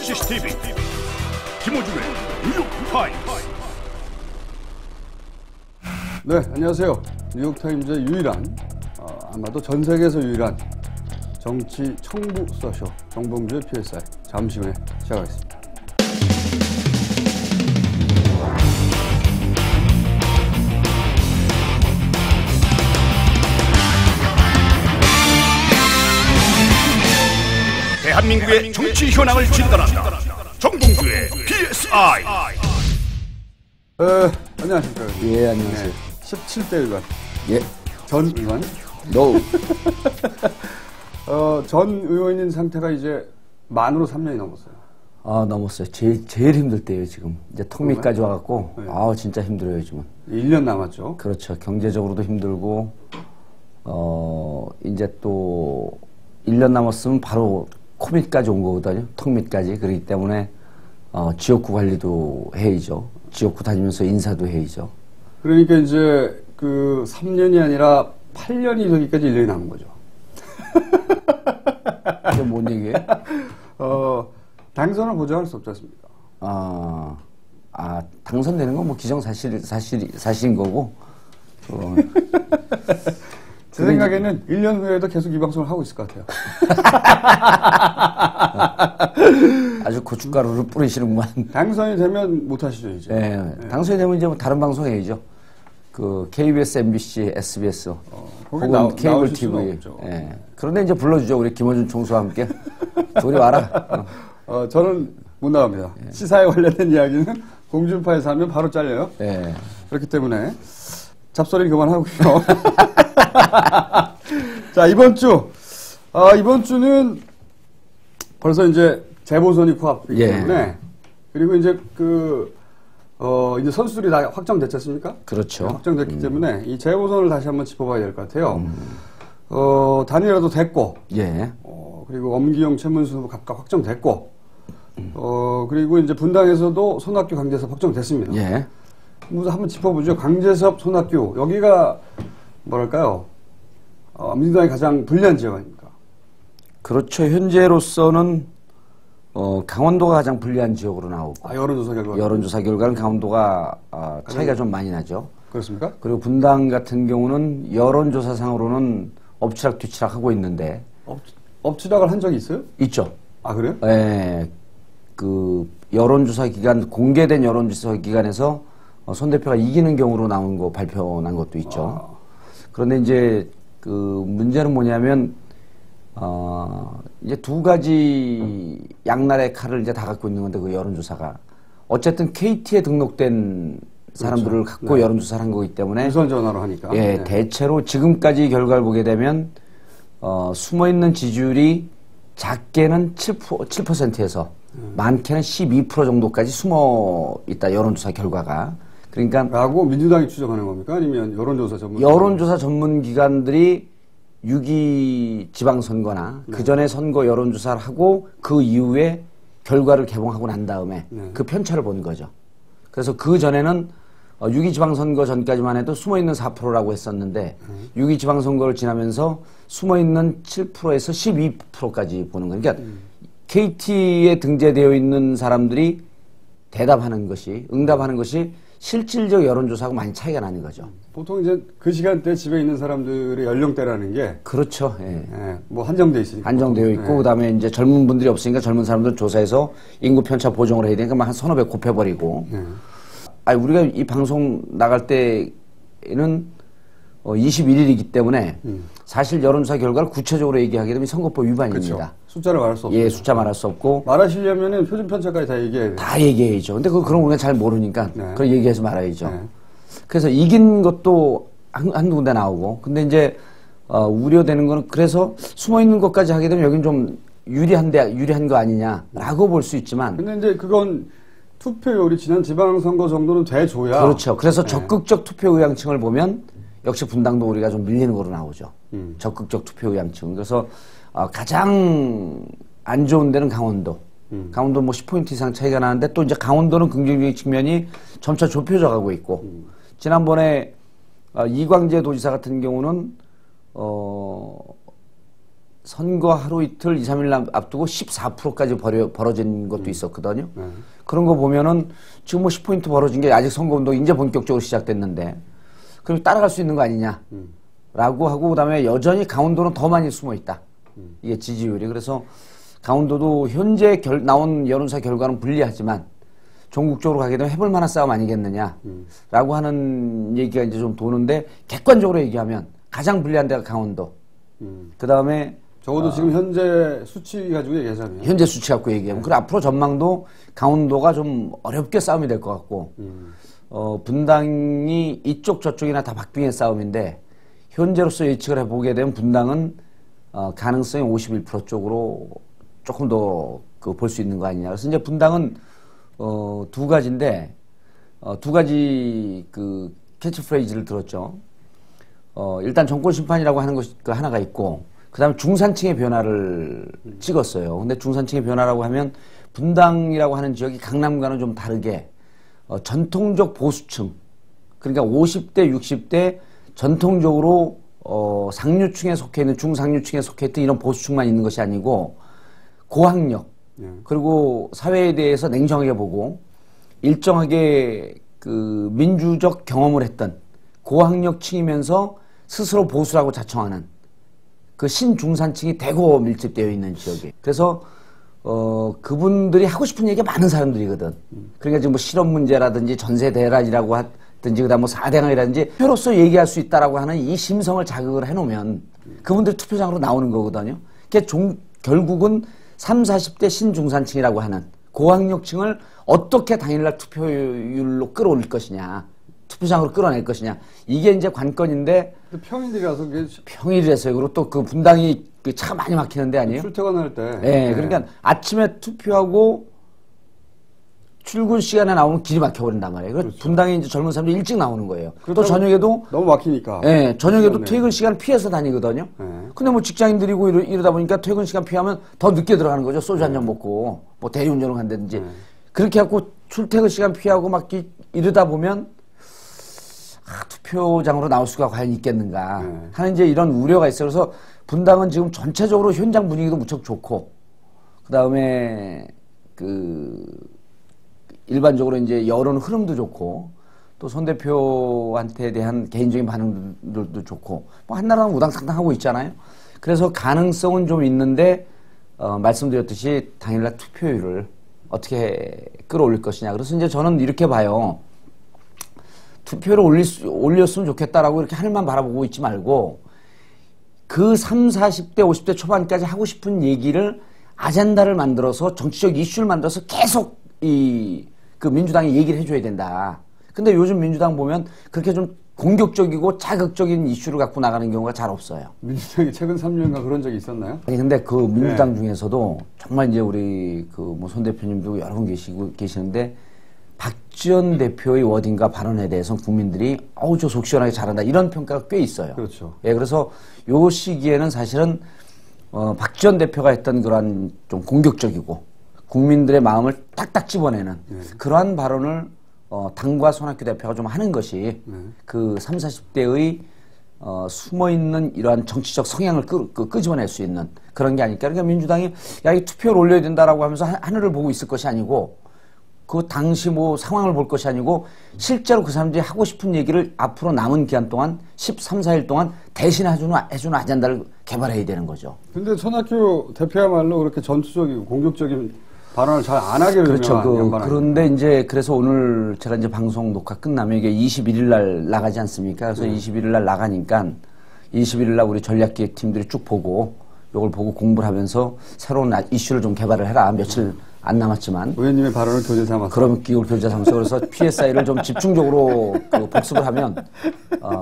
CCTV 김호중의 뉴욕타임스. 네, 안녕하세요. 뉴욕타임즈의 유일한, 아마도 전 세계에서 유일한 정치 청부 소쇼 정봉주의 PSI 잠시 후에 시작하겠습니다. 대한민국의 정치 현황을 진단한다. 정봉주의 PSI. 안녕하십니까. 예, 안녕하세요. 네, 17대 의원. 예. 전 의원. No. 전 의원인 상태가 이제 만으로 3년이 넘었어요. 아, 넘었어요. 제일 힘들 때예요, 지금. 이제 턱밑까지 와갖고, 네. 진짜 힘들어요, 지금은. 1년 남았죠. 그렇죠. 경제적으로도 힘들고, 이제 또, 1년 남았으면 바로 코밑까지 온 거거든요. 턱밑까지. 그렇기 때문에, 지역구 관리도 해야죠. 지역구 다니면서 인사도 해야죠. 그러니까 이제 그 3년이 아니라 8년이 되기까지 1년이 남은 거죠. 이게 뭔 얘기예요? 당선을 보장할 수 없지 않습니까? 당선되는 건 뭐 기정사실인 거고. 제 생각에는 1년 후에도 계속 이 방송을 하고 있을 것 같아요. 아주 고춧가루를 뿌리시는구만. 당선이 되면 못 하시죠, 이제. 네. 당선이 되면 이제 뭐 다른 방송 해야죠. 그 KBS, MBC, SBS, 혹은 케이블 TV. 예. 그런데 이제 불러주죠. 우리 김어준 총수와 함께. 둘이 와라. 저는 못 나갑니다. 시사에 관련된 이야기는 공중파에서 하면 바로 잘려요. 예. 그렇기 때문에 잡소리 그만하고요. 자, 이번 주는 벌써 이제 재보선이 코앞이기 때문에 그리고 이제 이제 선수들이 다 확정됐지 않습니까? 그렇죠. 네, 확정됐기 때문에 이 재보선을 다시 한번 짚어봐야 될 것 같아요. 단일화도 됐고, 예. 그리고 엄기영, 최문수 후보 각각 확정됐고, 그리고 이제 분당에서도 손학규, 강재섭 확정됐습니다. 예. 우선 한번 짚어보죠. 강재섭, 손학규. 여기가 뭐랄까요? 민주당이 가장 불리한 지역 아닙니까? 그렇죠. 현재로서는 강원도가 가장 불리한 지역으로 나오고. 여론조사 결과. 여론조사 결과는 강원도가 차이가 좀 많이 나죠. 그렇습니까? 그리고 분당 같은 경우는 여론조사상으로는 엎치락뒤치락 하고 있는데. 엎치락을 한 적이 있어요? 있죠. 아, 그래요? 네. 그 여론조사 기관, 공개된 여론조사 기관에서 손 대표가 이기는 경우로 나온 거 발표난 것도 있죠. 그런데 이제 그 문제는 뭐냐면 이제 두 가지 양날의 칼을 이제 다 갖고 있는 건데 그 여론조사가 어쨌든 KT에 등록된 사람들을 그렇죠. 갖고 네. 여론조사를 한 거기 때문에 무선 전화로 하니까. 예, 네. 대체로 지금까지 결과를 보게 되면 숨어있는 지지율이 작게는 7%에서 많게는 12% 정도까지 숨어 있다. 여론조사 결과가. 그러니까 라고 민주당이 추정하는 겁니까? 아니면 여론조사 전문 기관들이 6.2 지방선거나 그 전에 선거 여론조사를 하고 그 이후에 결과를 개봉하고 난 다음에 그 편차를 본 거죠. 그래서 그 전에는 6.2 지방선거 전까지만 해도 숨어있는 4%라고 했었는데 6.2 지방선거를 지나면서 숨어있는 7%에서 12%까지 보는 거예요. 그러니까 KT에 등재되어 있는 사람들이 대답하는 것이, 응답하는 것이 실질적 여론조사하고 많이 차이가 나는 거죠. 보통 이제 그 시간대 집에 있는 사람들의 연령대라는 게 그렇죠. 예. 뭐 한정돼 있으니까. 한정되어 있고, 예. 그다음에 이제 젊은 분들이 없으니까 젊은 사람들 조사해서 인구 편차 보정을 해야 되니까 막 한 서너 배 곱해버리고. 우리가 이 방송 나갈 때는 21일이기 때문에 사실 여론조사 결과를 구체적으로 얘기하게 되면 선거법 위반입니다. 그렇죠. 숫자를 말할 수 없고. 예, 숫자 말할 수 없고. 말하시려면은 표준 편차까지 다 얘기해야 돼요. 다 얘기해야죠. 근데 그런 우리가 잘 모르니까 그걸 얘기하지 말아야죠. 네. 그래서 이긴 것도 한두 군데 나오고. 근데 이제 우려되는 거는 그래서 숨어 있는 것까지 하게 되면 여긴 좀 유리한 거 아니냐라고 볼 수 있지만. 근데 이제 그건 투표율이 지난 지방선거 정도는 돼줘야. 그렇죠. 그래서 적극적 투표 의향층을 보면 역시 분당도 우리가 좀 밀리는 거로 나오죠. 적극적 투표 의향층. 그래서 가장 안 좋은 데는 강원도. 강원도 뭐 10포인트 이상 차이가 나는데 또 이제 강원도는 긍정적인 측면이 점차 좁혀져 가고 있고. 지난번에 이광재 도지사 같은 경우는 선거 하루 이틀, 2, 3일 앞두고 14%까지 벌어진 것도 있었거든요. 그런 거 보면은 지금 뭐 10포인트 벌어진 게 아직 선거운동이 이제 본격적으로 시작됐는데, 그럼 따라갈 수 있는 거 아니냐. 라고 하고, 그 다음에 여전히 강원도는 더 많이 숨어 있다. 이게 지지율이. 그래서 강원도도 현재 나온 여론조사 결과는 불리하지만, 전국적으로 가게 되면 해볼 만한 싸움 아니겠느냐. 라고 하는 얘기가 이제 좀 도는데, 객관적으로 얘기하면 가장 불리한 데가 강원도. 그 다음에 적어도 지금 현재 수치 가지고 얘기하자면 현재 수치 갖고 얘기하면 그리고 앞으로 전망도 강원도가 좀 어렵게 싸움이 될 것 같고 분당이 이쪽 저쪽이나 다 박빙의 싸움인데 현재로서 예측을 해보게 되면 분당은 가능성이 51% 쪽으로 조금 더 볼 수 있는 거 아니냐. 그래서 이제 분당은 두 가지인데 두 가지 그 캐치프레이즈를 들었죠. 일단 정권 심판이라고 하는 것이 그 하나가 있고, 그 다음에 중산층의 변화를 찍었어요. 근데 중산층의 변화라고 하면 분당이라고 하는 지역이 강남과는 좀 다르게 전통적 보수층, 그러니까 50대, 60대 전통적으로 상류층에 속해 있는 중상류층에 속해 있던 이런 보수층만 있는 것이 아니고 고학력, 그리고 사회에 대해서 냉정하게 보고 일정하게 그 민주적 경험을 했던 고학력층이면서 스스로 보수라고 자청하는 그 신중산층이 대거 밀집되어 있는 지역이에요. 그래서 그분들이 하고 싶은 얘기가 많은 사람들이거든. 그러니까 지금 뭐 실업 문제라든지 전세 대란이라고 하든지 그다음 뭐 4대강이라든지 표로서 얘기할 수 있다라고 하는 이 심성을 자극을 해놓으면 그분들이 투표장으로 나오는 거거든요. 그러니까 결국은 30, 40대 신중산층이라고 하는 고학력층을 어떻게 당일날 투표율로 끌어올릴 것이냐, 투표장으로 끌어낼 것이냐, 이게 이제 관건인데. 평일이라서 평일이라서요. 그리고 또 그 분당이 그 차가 많이 막히는 데 아니에요? 출퇴근할 때. 네, 그러니까 아침에 투표하고 출근 시간에 나오면 길이 막혀버린단 말이에요. 그렇죠. 분당에 이제 젊은 사람들이 일찍 나오는 거예요. 또 저녁에도 너무 막히니까. 네, 저녁에도 퇴근 시간 피해서 다니거든요. 네. 근데 뭐 직장인들이고 이러다 보니까 퇴근 시간 피하면 더 늦게 들어가는 거죠. 소주 한 잔 먹고 뭐 대리운전을 간다든지. 그렇게 하고 출퇴근 시간 피하고 막 이러다 보면 투표장으로 나올 수가 과연 있겠는가 하는 이제 이런 우려가 있어요. 그래서 분당은 지금 전체적으로 현장 분위기도 무척 좋고, 그 다음에 일반적으로 이제 여론 흐름도 좋고, 또 손 대표한테 대한 개인적인 반응들도 좋고, 뭐 한나라는 우당탕탕하고 있잖아요. 그래서 가능성은 좀 있는데 말씀드렸듯이 당일날 투표율을 어떻게 끌어올릴 것이냐. 그래서 이제 저는 이렇게 봐요. 투표를 올렸으면 좋겠다라고 이렇게 하늘만 바라보고 있지 말고 그 30, 40대, 50대 초반까지 하고 싶은 얘기를 아젠다를 만들어서 정치적 이슈를 만들어서 계속 그 민주당이 얘기를 해줘야 된다. 근데 요즘 민주당 보면 그렇게 좀 공격적이고 자극적인 이슈를 갖고 나가는 경우가 잘 없어요. 민주당이 최근 3년간 그런 적이 있었나요? 아니 근데 그 민주당 중에서도 정말 이제 우리 그 뭐 손 대표님도 여러 분 계시는데 박지원 대표의 워딩과 발언에 대해서는 국민들이 저 속 시원하게 잘한다 이런 평가가 꽤 있어요. 그렇죠. 예, 그래서 요 시기에는 사실은 박지원 대표가 했던 그러한 좀 공격적이고 국민들의 마음을 딱딱 집어내는 그러한 발언을 당과 손학규 대표가 좀 하는 것이 그 30, 40대의 숨어있는 이러한 정치적 성향을 끄집어낼 수 있는 그런 게 아닐까. 그러니까 민주당이 야, 이 투표를 올려야 된다라고 하면서 하늘을 보고 있을 것이 아니고 그 당시 뭐 상황을 볼 것이 아니고 실제로 그 사람들이 하고 싶은 얘기를 앞으로 남은 기간 동안 13, 14일 동안 대신 해주는 아젠다를 개발해야 되는 거죠. 근데 손학규 대표야말로 그렇게 전투적이고 공격적인 발언을 잘 안 하게 되면 그렇죠. 그런데 이제 그래서 오늘 제가 이제 방송 녹화 끝나면 이게 21일 날 나가지 않습니까? 그래서 21일 날 나가니까 21일 날 우리 전략기획 팀들이 쭉 보고 이걸 보고 공부를 하면서 새로운 이슈를 좀 개발을 해라. 며칠 안 남았지만. 의원님의 발언을 교재 삼아서. 그럼 이걸 교재 삼아서. 그래서 PSI를 좀 집중적으로 복습을 하면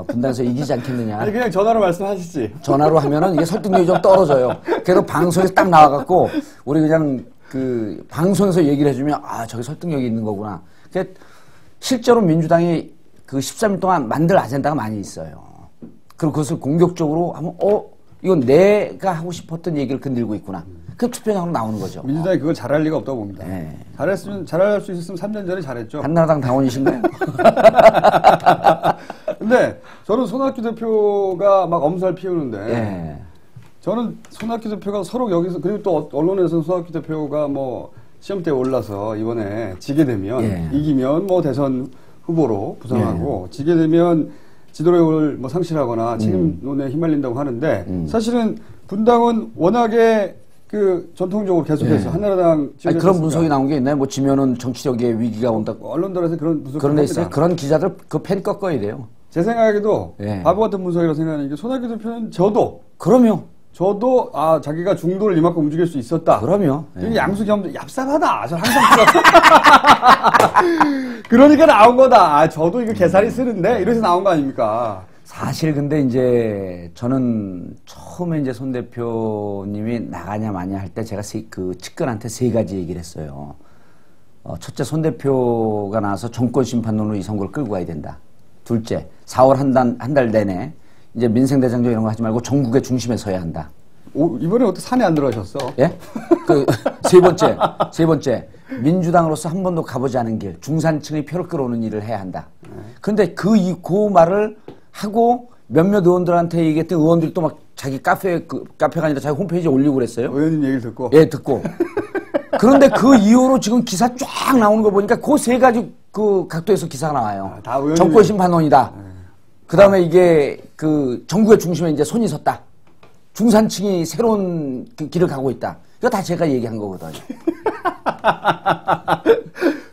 분당에서 이기지 않겠느냐. 아니 그냥 전화로 말씀하시지. 전화로 하면은 이게 설득력이 좀 떨어져요. 그래도 방송에서 딱 나와갖고 우리 그냥 그 방송에서 얘기를 해주면 저기 설득력이 있는 거구나. 그러니까 실제로 민주당이 그 13일 동안 만들 아젠다가 많이 있어요. 그리고 그것을 공격적으로 하면 이건 내가 하고 싶었던 얘기를 건들고 있구나. 그 투표장으로 나오는 거죠. 민주당이 그걸 잘할 리가 없다고 봅니다. 네. 잘할 수 있었으면 3년 전에 잘했죠. 한나라당 당원이신가요? 근데 저는 손학규 대표가 막 엄살 피우는데 네. 저는 손학규 대표가 서로 여기서 그리고 또 언론에서는 손학규 대표가 뭐 시험대에 올라서 이번에 지게 되면 예. 이기면 뭐 대선 후보로 부상하고 지게 되면 지도력을 뭐 상실하거나 책임론에 휘말린다고 하는데 사실은 분당은 워낙에 그 전통적으로 계속해서 한나라당 아니, 그런 분석이 나온 게 있나요? 뭐 지면은 정치력의 위기가 온다. 언론들에서 그런 분석을 그런 데 합니다. 있어요? 그런 기자들 그 팬 꺾어야 돼요. 제 생각에도 예. 바보 같은 분석이라고 생각하는 게 손학규 대표는 저도 자기가 중도를 이만큼 움직일 수 있었다. 그럼요. 이게 양수기 하면 얍삽하다. 저 항상 그러니까 나온 거다. 저도 이거 개살이 쓰는데 이래서 나온 거 아닙니까? 사실 근데 이제 저는 처음에 이제 손 대표님이 나가냐 마냐 할 때 제가 그 측근한테 3가지 얘기를 했어요. 첫째, 손 대표가 나와서 정권 심판론으로 이 선거를 끌고 가야 된다. 둘째, 4월 한 달 내내 이제 민생대장정 이런 거 하지 말고 전국의 중심에 서야 한다. 이번에 어떻게 산에 안 들어가셨어? 예? 세 번째, 민주당으로서 한 번도 가보지 않은 길, 중산층의 표를 끌어오는 일을 해야 한다. 근데 그 말을 하고 몇몇 의원들한테 얘기했던 의원들이 또 막 자기 카페가 아니라 자기 홈페이지에 올리고 그랬어요. 의원님 얘기를 듣고? 예, 듣고. 그런데 그 이후로 지금 기사 쫙 나오는 거 보니까 그 3가지 그 각도에서 기사가 나와요. 다 의원님이... 정권 심판론이다. 그 다음에 이게 그 정부의 중심에 이제 손이 섰다. 중산층이 새로운 그 길을 가고 있다. 이거 다 제가 얘기한 거거든요.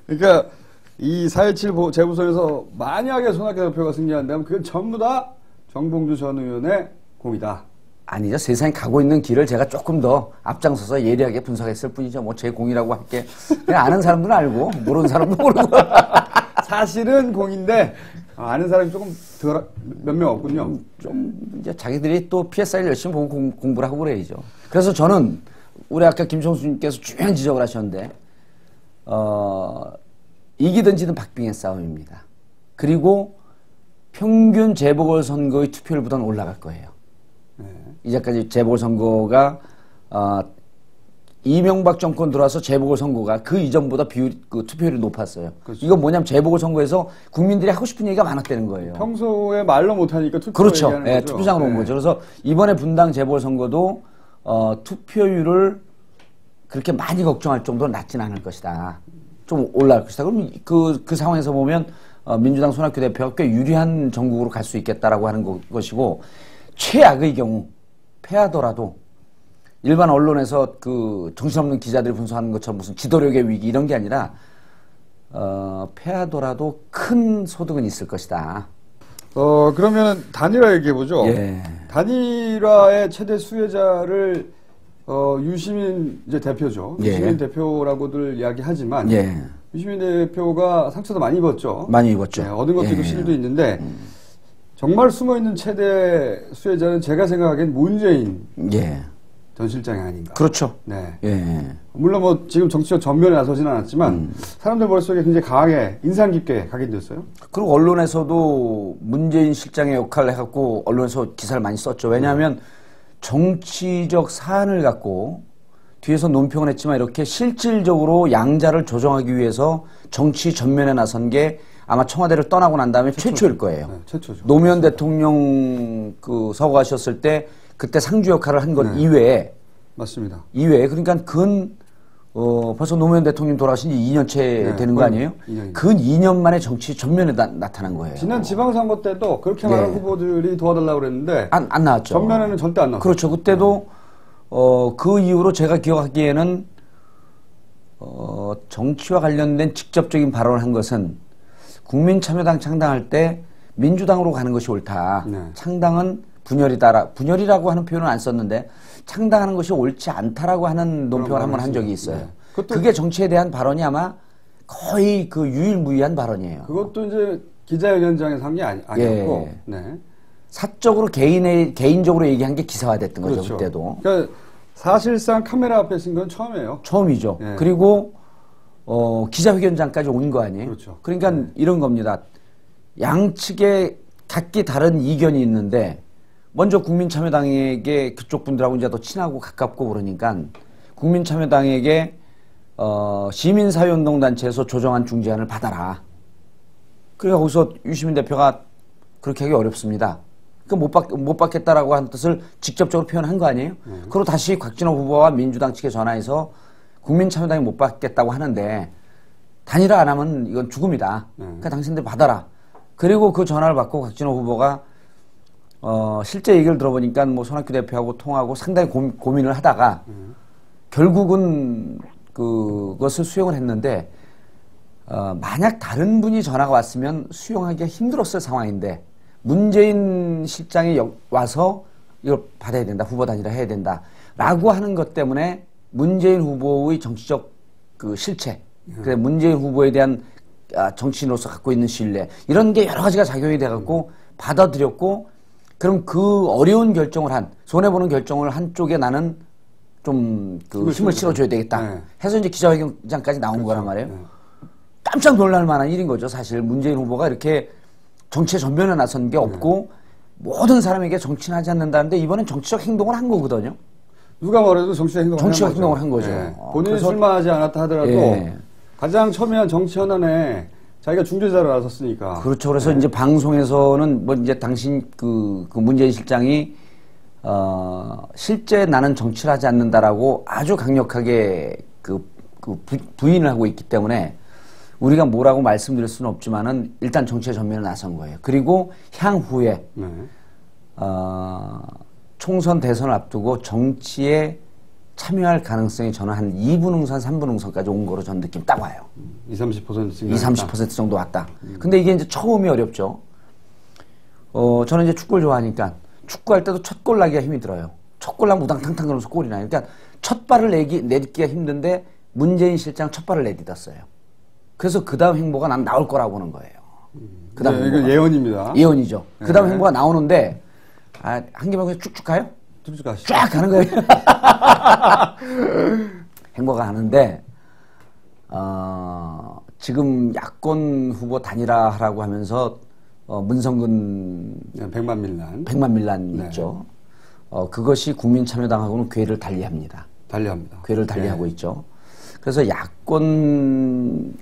그러니까 이 4.27 재보선에서 만약에 손학규 대표가 승리한다면 그건 전부 다 정봉주 전 의원의 공이다. 아니죠. 세상에 가고 있는 길을 제가 조금 더 앞장서서 예리하게 분석했을 뿐이죠. 뭐 제 공이라고 할게. 그냥 아는 사람들은 알고 모르는 사람도 모르고. 사실은 공인데 아는 사람이 조금 몇 명 없군요. 좀 이제 자기들이 또 PSI를 열심히 보고 공부를 하고 그래야죠. 그래서 저는 우리 아까 김총수님께서 중요한 지적을 하셨는데 이기든 지든 박빙의 싸움입니다. 그리고 평균 재보궐선거의 투표율보다는 올라갈 거예요. 이제까지 재보궐선거가 이명박 정권 들어와서 재보궐선거가 그 이전보다 투표율이 높았어요. 그렇죠. 이건 뭐냐면 재보궐선거에서 국민들이 하고 싶은 얘기가 많았다는 거예요. 평소에 말로 못하니까 투표 그렇죠. 얘기하는 네, 거죠. 투표장으로 온 거죠. 그래서 이번에 분당 재보궐선거도 투표율을 그렇게 많이 걱정할 정도로 낮지는 않을 것이다. 좀 올라갈 것이다. 그럼 그 상황에서 보면 민주당 손학규 대표가 꽤 유리한 전국으로 갈 수 있겠다라고 하는 것이고, 최악의 경우 패하더라도 일반 언론에서 그 정신없는 기자들이 분석하는 것처럼 무슨 지도력의 위기 이런 게 아니라 패하더라도 큰 소득은 있을 것이다. 그러면 단일화 얘기해보죠. 예. 단일화의 최대 수혜자를 유시민 이제 대표죠. 예. 유시민 대표라고들 이야기하지만 예. 유시민 대표가 상처도 많이 입었죠. 많이 입었죠. 네, 얻은 것도 있고 예. 실도 있는데 정말 숨어있는 최대 수혜자는 제가 생각하기엔 문재인 예. 전 실장이 아닌가. 그렇죠. 네. 예. 물론 뭐 지금 정치적 전면에 나서지는 않았지만 사람들 머릿속에 굉장히 강하게 인상 깊게 각인됐어요. 그리고 언론에서도 문재인 실장의 역할을 해갖고 언론에서 기사를 많이 썼죠. 왜냐하면 정치적 사안을 갖고 뒤에서 논평을 했지만 이렇게 실질적으로 양자를 조정하기 위해서 정치 전면에 나선 게 아마 청와대를 떠나고 난 다음에 최초일 거예요. 네, 최초죠. 노무현 대통령 그 서거하셨을 때 그때 상주 역할을 한 것 네. 이외에 맞습니다. 그러니까 벌써 노무현 대통령 돌아가신 지 2년째 네, 되는 거 아니에요? 2년입니다. 근 2년 만에 정치 전면에 나타난 거예요. 지난 지방선거 때도 그렇게 많은 네. 후보들이 도와달라고 그랬는데 안 나왔죠. 전면에는 절대 안 나왔죠. 그렇죠. 그때도 그 이후로 제가 기억하기에는 정치와 관련된 직접적인 발언을 한 것은 국민참여당 창당할 때 민주당으로 가는 것이 옳다. 네. 창당은 분열이라고 하는 표현은 안 썼는데 창당하는 것이 옳지 않다라고 하는 논평을 한번 한 적이 있어요. 네. 그게 정치에 대한 발언이 아마 거의 그 유일무이한 발언이에요. 그것도 이제 기자회견장에서 한 게 아니었고, 예. 네. 사적으로 개인적으로 얘기한 게 기사화됐던 거죠. 그렇죠. 그때도. 그러니까 사실상 카메라 앞에 쓴 건 처음이에요. 처음이죠. 예. 그리고 기자회견장까지 온 거 아니에요? 그렇죠. 그러니까 이런 겁니다. 양측에 각기 다른 이견이 있는데 먼저 국민참여당에게 그쪽 분들하고 이제 더 친하고 가깝고 그러니까 국민참여당에게 시민사회운동단체에서 조정한 중재안을 받아라. 그러니까 거기서 유시민 대표가 그렇게 하기 어렵습니다. 못 받겠다라고 한 뜻을 직접적으로 표현한 거 아니에요? 그리고 다시 곽진호 후보와 민주당 측에 전화해서 국민참여당이 못 받겠다고 하는데 단일화 안 하면 이건 죽음이다. 그러니까 당신들 받아라. 그리고 그 전화를 받고 곽진호 후보가 실제 얘기를 들어보니까 뭐 손학규 대표하고 통하고 상당히 고민을 하다가 결국은 그것을 수용을 했는데 만약 다른 분이 전화가 왔으면 수용하기가 힘들었을 상황인데 문재인 실장이 와서 이걸 받아야 된다. 후보 단일화 해야 된다. 라고 하는 것 때문에 문재인 후보의 정치적 그 실체, 그래 문재인 후보에 대한 정치인으로서 갖고 있는 신뢰 이런 게 여러 가지가 작용이 돼갖고 받아들였고 그럼 그 어려운 결정을 손해보는 결정을 한 쪽에 나는 좀 그 힘을 실어줘야 되겠다 해서 이제 기자회견장까지 나온 거란 말이에요. 깜짝 놀랄 만한 일인 거죠. 사실 문재인 후보가 이렇게 정치의 전면에 나선 게 없고 모든 사람에게 정치는 하지 않는다는데 이번엔 정치적 행동을 한 거거든요. 누가 뭐래도 정치적 행동을 한 거죠. 본인이 출마하지 않았다 하더라도 가장 첨예한 정치 현안에 자기가 중재자로 나섰으니까. 그렇죠. 그래서 이제 방송에서는 뭐 이제 당신 그 문재인 실장이 실제 나는 정치를 하지 않는다라고 아주 강력하게 부인을 하고 있기 때문에 우리가 뭐라고 말씀드릴 수는 없지만은 일단 정치의 전면에 나선 거예요. 그리고 향후에 총선 대선을 앞두고 정치에 참여할 가능성이 저는 한 2분 응선, 3분 응선까지 온 거로 저는 느낌 딱 와요. 30% 정도 왔다. 근데 이게 이제 처음이 어렵죠. 저는 이제 축구를 좋아하니까 축구할 때도 첫 골 나기가 힘이 들어요. 첫 골 나면 우당탕탕 그러면서 골이 나요. 그러니까 첫 발을 내딛기가 힘든데 문재인 실장 첫 발을 내딛었어요. 그래서 그 다음 행보가 난 나올 거라고 보는 거예요. 그 다음 이건 예언입니다. 예언이죠. 그 다음 행보가 나오는데 한 개만 그냥 쭉쭉 가요? 쭉쭉 가시죠. 쫙 가는 거예요. 행보가 가는데 지금 야권 후보 단일화하라고 하면서 문성근 100만 밀란 있죠. 그것이 국민참여당하고는 궤를 달리합니다. 궤를 달리하고 있죠. 그래서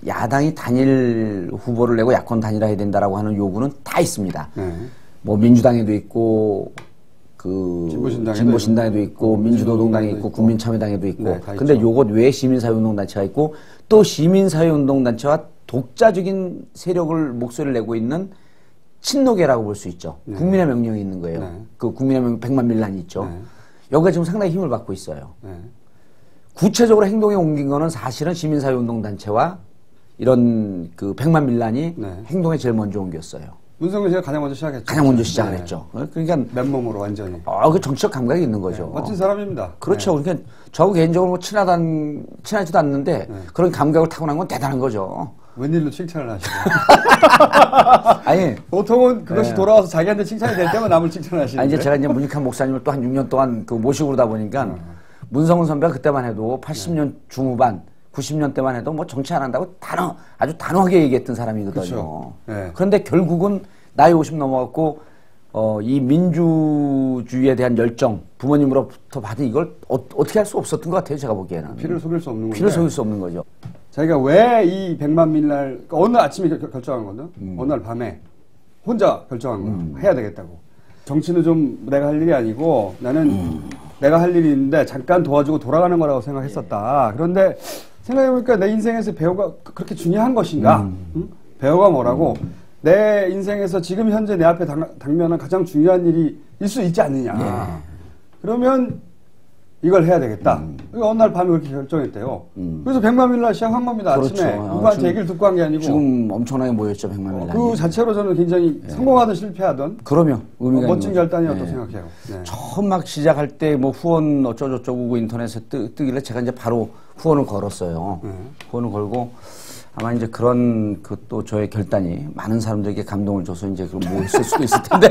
야당이 단일 후보를 내고 야권 단일화해야 된다라고 하는 요구는 다 있습니다. 뭐 민주당에도 있고 진보신당에도 있고 민주노동당에 있고 국민참여당에도 있고 근데 요것 외에 시민사회운동단체가 있고 또 시민사회운동단체와 독자적인 세력을 목소리를 내고 있는 친노계라고 볼 수 있죠. 국민의 명령이 있는 거예요. 그 국민의 명령 100만 밀란이 있죠. 여기가 지금 상당히 힘을 받고 있어요. 구체적으로 행동에 옮긴 거는 사실은 시민사회운동단체와 이런 그 100만 밀란이 행동에 제일 먼저 옮겼어요. 문성근 씨가 가장 먼저 시작했죠. 가장 먼저 시작을 했죠. 그러니까 맨몸으로 완전히. 그 정치적 감각이 있는 거죠. 멋진 사람입니다. 그렇죠. 그러니까 저하고 개인적으로 친하지도 않는데 그런 감각을 타고난 건 대단한 거죠. 웬일로 칭찬을 하시죠? 아니 보통은 그것이 돌아와서 자기한테 칭찬이 될 때만 남을 칭찬하시는데. 이제 제가 이제 문익환 목사님을 또 한 6년 동안 모시고 그러다 보니까 문성근 선배가 그때만 해도 80년 중후반 90년 때만 해도 뭐 정치 안 한다고 아주 단호하게 얘기했던 사람이거든요. 그렇죠. 그런데 결국은 나이 50 넘어갖고 이 민주주의에 대한 열정 부모님으로부터 받은 이걸 어떻게 할 수 없었던 것 같아요. 제가 보기에는. 피를 속일 수 없는 거죠. 피를 속일 수 없는 거죠. 자기가 왜 이 100만 밀날 그러니까 어느 아침에 결정한 거든 어느 날 밤에 혼자 결정한 거 해야 되겠다고. 정치는 좀 내가 할 일이 아니고 나는 내가 할 일이 있는데 잠깐 도와주고 돌아가는 거라고 생각했었다. 그런데 생각해보니까 내 인생에서 배우가 그렇게 중요한 것인가? 배우가 뭐라고? 내 인생에서 지금 현재 내 앞에 당면한 가장 중요한 일이 일 수 있지 않느냐. 그러면 이걸 해야 되겠다. 어느 날 밤에 그렇게 결정했대요. 그래서 100만 밀란 시작한 겁니다. 그렇죠. 아침에. 누구한테 얘기를 듣고 한 게 아니고. 지금 엄청나게 모였죠. 100만 밀란. 그 자체로 저는 굉장히 성공하든 실패하든. 그러면 의미가 멋진 결단이었다고 생각해요. 처음 막 시작할 때 뭐 후원 어쩌고저쩌고 인터넷에 뜨길래 제가 이제 바로 후원을 걸었어요. 후원을 걸고 아마 이제 그런 또 저의 결단이 많은 사람들에게 감동을 줘서 이제 그걸 모였을 수도 있을 텐데.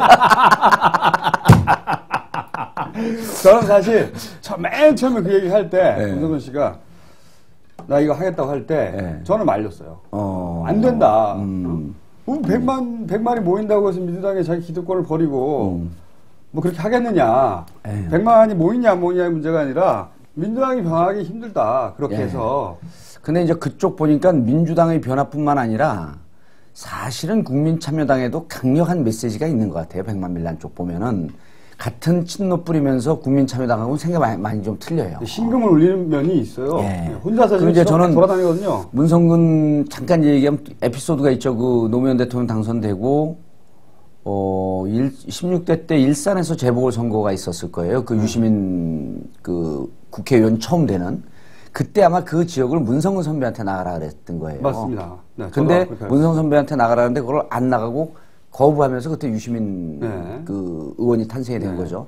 저는 사실 맨 처음에 그 얘기 할 때 문성근 씨가 나 이거 하겠다고 할 때 저는 말렸어요. 안 된다. 100만이 모인다고 해서 민주당이 자기 기득권을 버리고 뭐 그렇게 하겠느냐. 100만이 모이냐 안 모이냐의 문제가 아니라 민주당이 변하기 힘들다. 그렇게 해서. 근데 이제 그쪽 보니까 민주당의 변화뿐만 아니라 사실은 국민참여당에도 강력한 메시지가 있는 것 같아요. 백만밀란 쪽 보면은 같은 친노 뿌리면서 국민참여당하고는 생각이 많이 좀 틀려요. 신금을 울리는 면이 있어요. 예. 혼자서 그리고 이제 저는 돌아다니거든요. 문성근 잠깐 얘기하면 에피소드가 있죠. 그 노무현 대통령 당선되고 16대 때 일산에서 재보궐선거가 있었을 거예요. 그 유시민 그 국회의원 처음 되는. 그때 아마 그 지역을 문성근 선배한테 나가라 그랬던 거예요. 맞습니다. 네, 근데 문성근 선배한테 나가라는데 그걸 안 나가고 거부하면서 그때 유시민 네. 그 의원이 탄생이 된 거죠.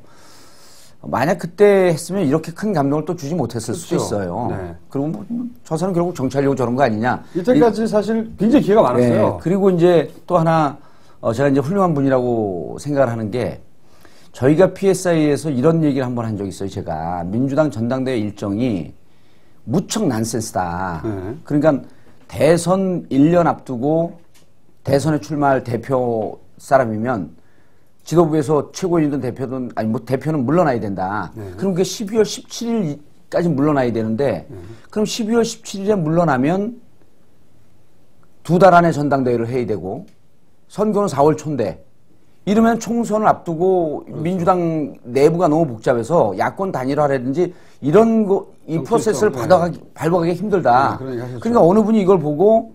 만약 그때 했으면 이렇게 큰 감동을 또 주지 못했을 수도 있어요. 네. 그리고 뭐 저 사람 결국 정치하려고 저런 거 아니냐. 이때까지 사실 굉장히 기회가 많았어요. 네. 그리고 이제 또 하나 제가 이제 훌륭한 분이라고 생각을 하는 게 저희가 PSI에서 이런 얘기를 한번 한 적이 있어요. 제가 민주당 전당대회 일정이 무척 난센스다. 네. 그러니까 대선 1년 앞두고 대선에 출마할 대표 사람이면 지도부에서 최고위든 대표든 아니 뭐 대표는 물러나야 된다. 네. 그럼 그게 12월 17일까지 물러나야 되는데 그럼 12월 17일에 물러나면 2달 안에 전당대회를 해야 되고 선거는 4월 초인데 이러면 총선을 앞두고 민주당 내부가 너무 복잡해서 야권 단일화라든지 이런 이 프로세스를 밟아가기 힘들다. 그러니까 어느 분이 이걸 보고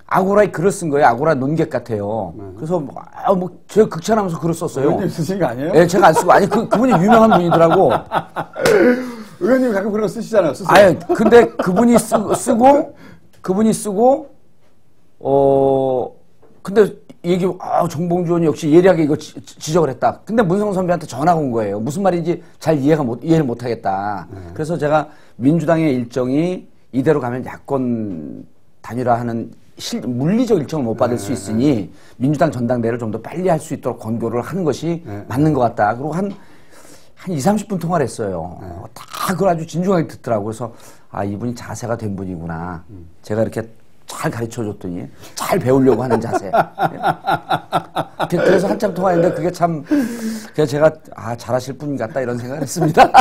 아고라에 글을 쓴 거예요. 아고라 논객 같아요. 그래서 제가 극찬하면서 글을 썼어요. 의원님 쓰신 거 아니에요? 네, 제가 안 쓰고 아니 그분이 유명한 분이더라고. 의원님 가끔 그런 거 쓰시잖아요. 쓰세요. 아니 근데 그분이 쓰고 근데 정봉주 의원이 역시 예리하게 이거 지적을 했다. 근데 문성근 선배한테 전화가 온 거예요. 무슨 말인지 잘 이해를 못 하겠다. 그래서 제가 민주당의 일정이 이대로 가면 야권 단일화하는 물리적 일정을 못 받을 수 있으니 민주당 전당대회를 좀 더 빨리 할 수 있도록 권고를 하는 것이 맞는 것 같다. 그리고 한 2, 30분 통화를 했어요. 다 그걸 아주 진중하게 듣더라고요. 그래서 이분이 자세가 된 분이구나. 제가 이렇게 잘 가르쳐 줬더니 잘 배우려고 하는 자세. 그래서 한참 통화했는데 그게 참 그래서 제가 잘하실 분 같다 이런 생각을 했습니다.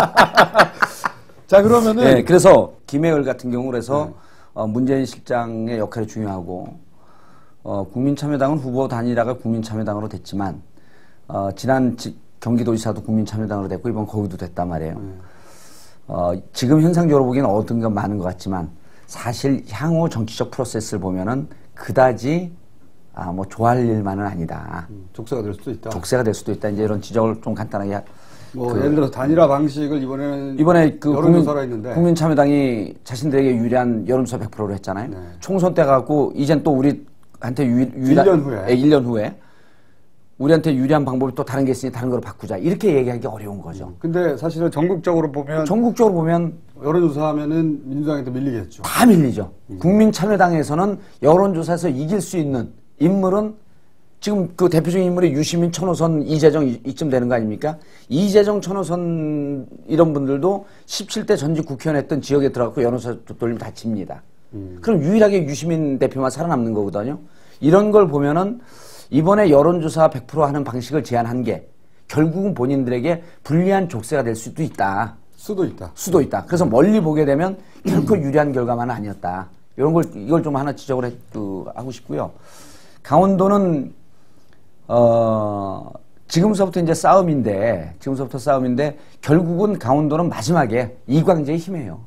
자 그러면은 네, 그래서 김혜을 같은 경우로 해서 문재인 실장의 역할이 중요하고 국민참여당은 후보 단일화가 국민참여당으로 됐지만 지난 경기도지사도 국민참여당으로 됐고 이번 거기도 됐단 말이에요. 지금 현상적으로 보기에는 얻은 건 많은 것 같지만 사실 향후 정치적 프로세스를 보면은 그다지 뭐 좋아할 일만은 아니다. 족쇄가 될 수도 있다. 족쇄가 될 수도 있다. 이제 이런 지적을 좀 간단하게. 예를 들어 단일화 방식을 이번에 그 여론조사로 했는데 국민참여당이 자신들에게 유리한 여론조사 100%를 했잖아요. 네. 총선 때 갖고 이젠 또 우리한테 1년 후에. 1년 후에 우리한테 유리한 방법이 또 다른 게 있으니 다른 걸로 바꾸자. 이렇게 얘기하기 어려운 거죠. 근데 사실은 전국적으로 보면 여론조사하면은 민주당한테 밀리겠죠. 다 밀리죠. 국민참여당에서는 여론조사에서 이길 수 있는 인물은 지금 그 대표적인 인물이 유시민, 천호선, 이재정 이쯤 되는 거 아닙니까? 이재정, 천호선 이런 분들도 17대 전직 국회의원 했던 지역에 들어가고 여론조사 돌리면 다 집니다. 그럼 유일하게 유시민 대표만 살아남는 거거든요. 이런 걸 보면은 이번에 여론조사 100% 하는 방식을 제안한 게 결국은 본인들에게 불리한 족쇄가 될 수도 있다. 수도 있다. 그래서 멀리 보게 되면 결코 유리한 결과만은 아니었다. 이걸 좀 하나 지적을 하고 싶고요. 강원도는 지금서부터 이제 싸움인데 결국은 강원도는 마지막에 이광재의 힘이에요.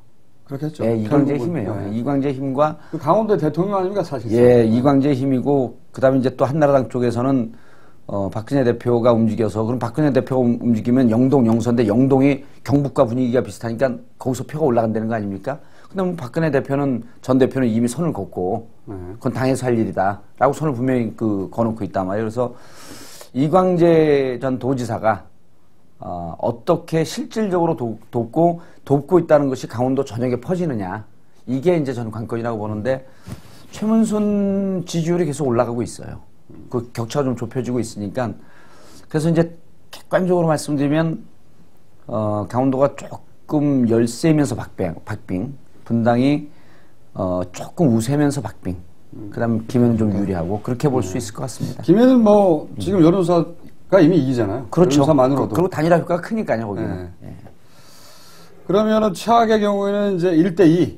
그렇겠죠. 예, 이광재의 힘이에요. 네. 이광재의 힘과 그 강원도의 대통령 아닙니까 사실. 예, 이광재의 힘이고 그다음에 이제 또 한나라당 쪽에서는 박근혜 대표가 움직여서 그럼 박근혜 대표가 움직이면 영동 영서인데 영동이 경북과 분위기가 비슷하니까 거기서 표가 올라간다는 거 아닙니까? 근데 박근혜 대표는 전 대표는 이미 선을 긋고 그건 당에서 할 일이다라고 선을 분명히 거놓고 있단 말이에요. 그래서 이광재 전 도지사가 어떻게 실질적으로 돕고 있다는 것이 강원도 전역에 퍼지느냐 이게 이제 저는 관건이라고 보는데 최문순 지지율이 계속 올라가고 있어요. 그 격차가 좀 좁혀지고 있으니까 그래서 이제 객관적으로 말씀드리면 강원도가 조금 열세면서 박빙 분당이 조금 우세면서 박빙 그다음 김해는 좀 유리하고 그렇게 볼 수 있을 것 같습니다. 김해는 뭐 지금 여론조사가 이미 이기잖아요. 그렇죠. 여론조사만으로도. 그리고 단일화 효과가 크니까요 거기는. 네. 그러면은 최악의 경우에는 이제 1대2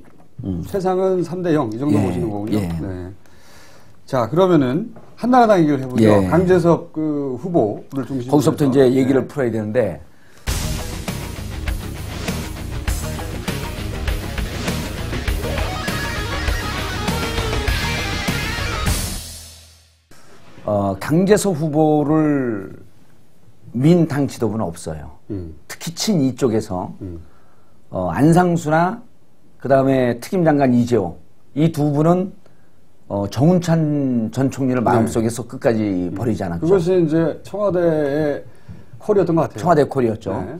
세상은 3대0 이 정도 보시는 거군요. 예. 네. 자, 그러면은 한나라당 얘기를 해보죠. 예. 강재섭 그 후보를 중심으로 거기서부터 해서. 이제 얘기를 풀어야 되는데, 강재섭 후보를 민 당 지도부는 없어요. 특히 친이 쪽에서 안상수나 그다음에 특임장관 이재호 이 두 분은 정운찬 전 총리를 마음속에서 끝까지 버리지 않았죠. 그것이 이제 청와대의 콜이었던 것 같아요. 청와대 콜이었죠. 네.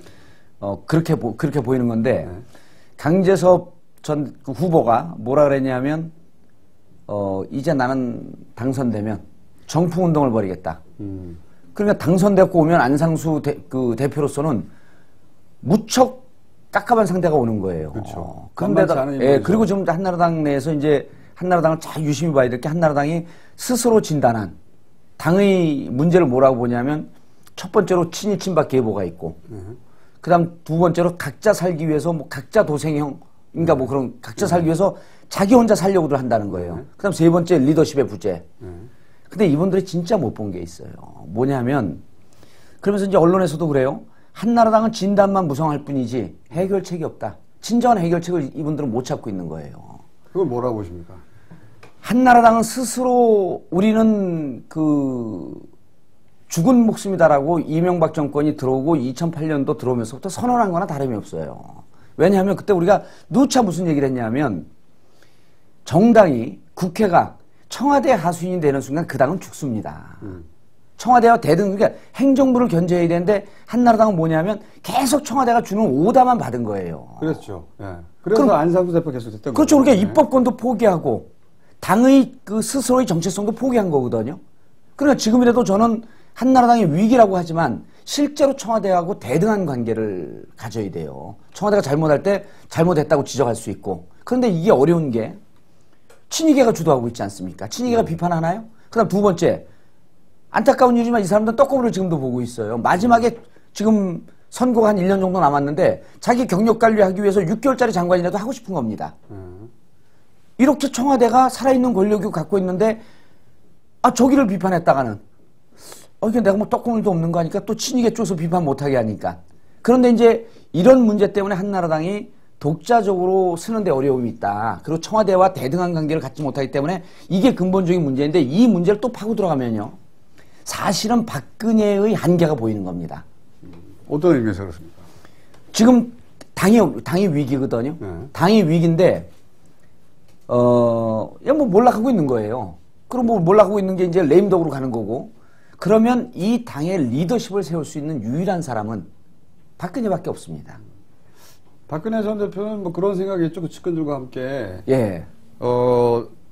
그렇게 보이는 건데 네. 강재섭 전 후보가 뭐라 그랬냐면 이제 나는 당선되면 정풍 운동을 벌이겠다. 그러니까 당선되고 오면 안상수 대표로서는 무척 깝깝한 상대가 오는 거예요. 그렇죠. 그런데다 예, 그리고 지금 한나라당 내에서 이제 한나라당을 잘 유심히 봐야 될 게 한나라당이 스스로 진단한 당의 문제를 뭐라고 보냐면 첫 번째로 친일 친박 계보가 있고 그다음 두 번째로 각자 살기 위해서 뭐 각자 도생형인가 뭐 그런 각자 살기 위해서 자기 혼자 살려고들 한다는 거예요. 그다음 세 번째 리더십의 부재. 근데 이분들이 진짜 못 본 게 있어요. 뭐냐면 그러면서 이제 언론에서도 그래요. 한나라당은 진단만 무성할 뿐이지 해결책이 없다. 진정한 해결책을 이분들은 못 찾고 있는 거예요. 그걸 뭐라고 보십니까? 한나라당은 스스로 우리는 그 죽은 목숨이다라고 이명박 정권이 들어오고 2008년도 들어오면서부터 선언한 거나 다름이 없어요. 왜냐하면 그때 우리가 누차 무슨 얘기를 했냐면 정당이 국회가 청와대 하수인이 되는 순간 그 당은 죽습니다. 청와대와 대등, 그러니까 행정부를 견제해야 되는데 한나라당은 뭐냐면 계속 청와대가 주는 오다만 받은 거예요. 그렇죠. 예. 그래서 안상수 대표 계속 됐던 거죠. 그렇죠. 그러니까 입법권도 포기하고 당의 그 스스로의 정체성도 포기한 거거든요. 그러니까 지금이라도 저는 한나라당의 위기라고 하지만 실제로 청와대하고 대등한 관계를 가져야 돼요. 청와대가 잘못할 때 잘못했다고 지적할 수 있고. 그런데 이게 어려운 게 친이계가 주도하고 있지 않습니까? 친이계가 비판하나요? 그 다음 두 번째, 안타까운 일이지만 이 사람들은 떡고물을 지금도 보고 있어요. 마지막에 지금 선거가 한 1년 정도 남았는데 자기 경력 관리하기 위해서 6개월짜리 장관이라도 하고 싶은 겁니다. 이렇게 청와대가 살아있는 권력이 갖고 있는데 저기를 비판했다가는 이게 내가 뭐 떡고물도 없는 거 하니까 또 친이계 쪽에서 비판 못하게 하니까. 그런데 이제 이런 문제 때문에 한나라당이 독자적으로 쓰는데 어려움이 있다. 그리고 청와대와 대등한 관계를 갖지 못하기 때문에 이게 근본적인 문제인데 이 문제를 또 파고 들어가면요. 사실은 박근혜의 한계가 보이는 겁니다. 어떤 의미에서 그렇습니까? 지금 당이 위기거든요. 당이 위기인데 뭐 몰락하고 있는 거예요. 그럼 뭐 몰락하고 있는 게 이제 레임덕으로 가는 거고. 그러면 이 당의 리더십을 세울 수 있는 유일한 사람은 박근혜밖에 없습니다. 박근혜 전 대표는 뭐 그런 생각이었죠. 그 측근들과 함께. 예.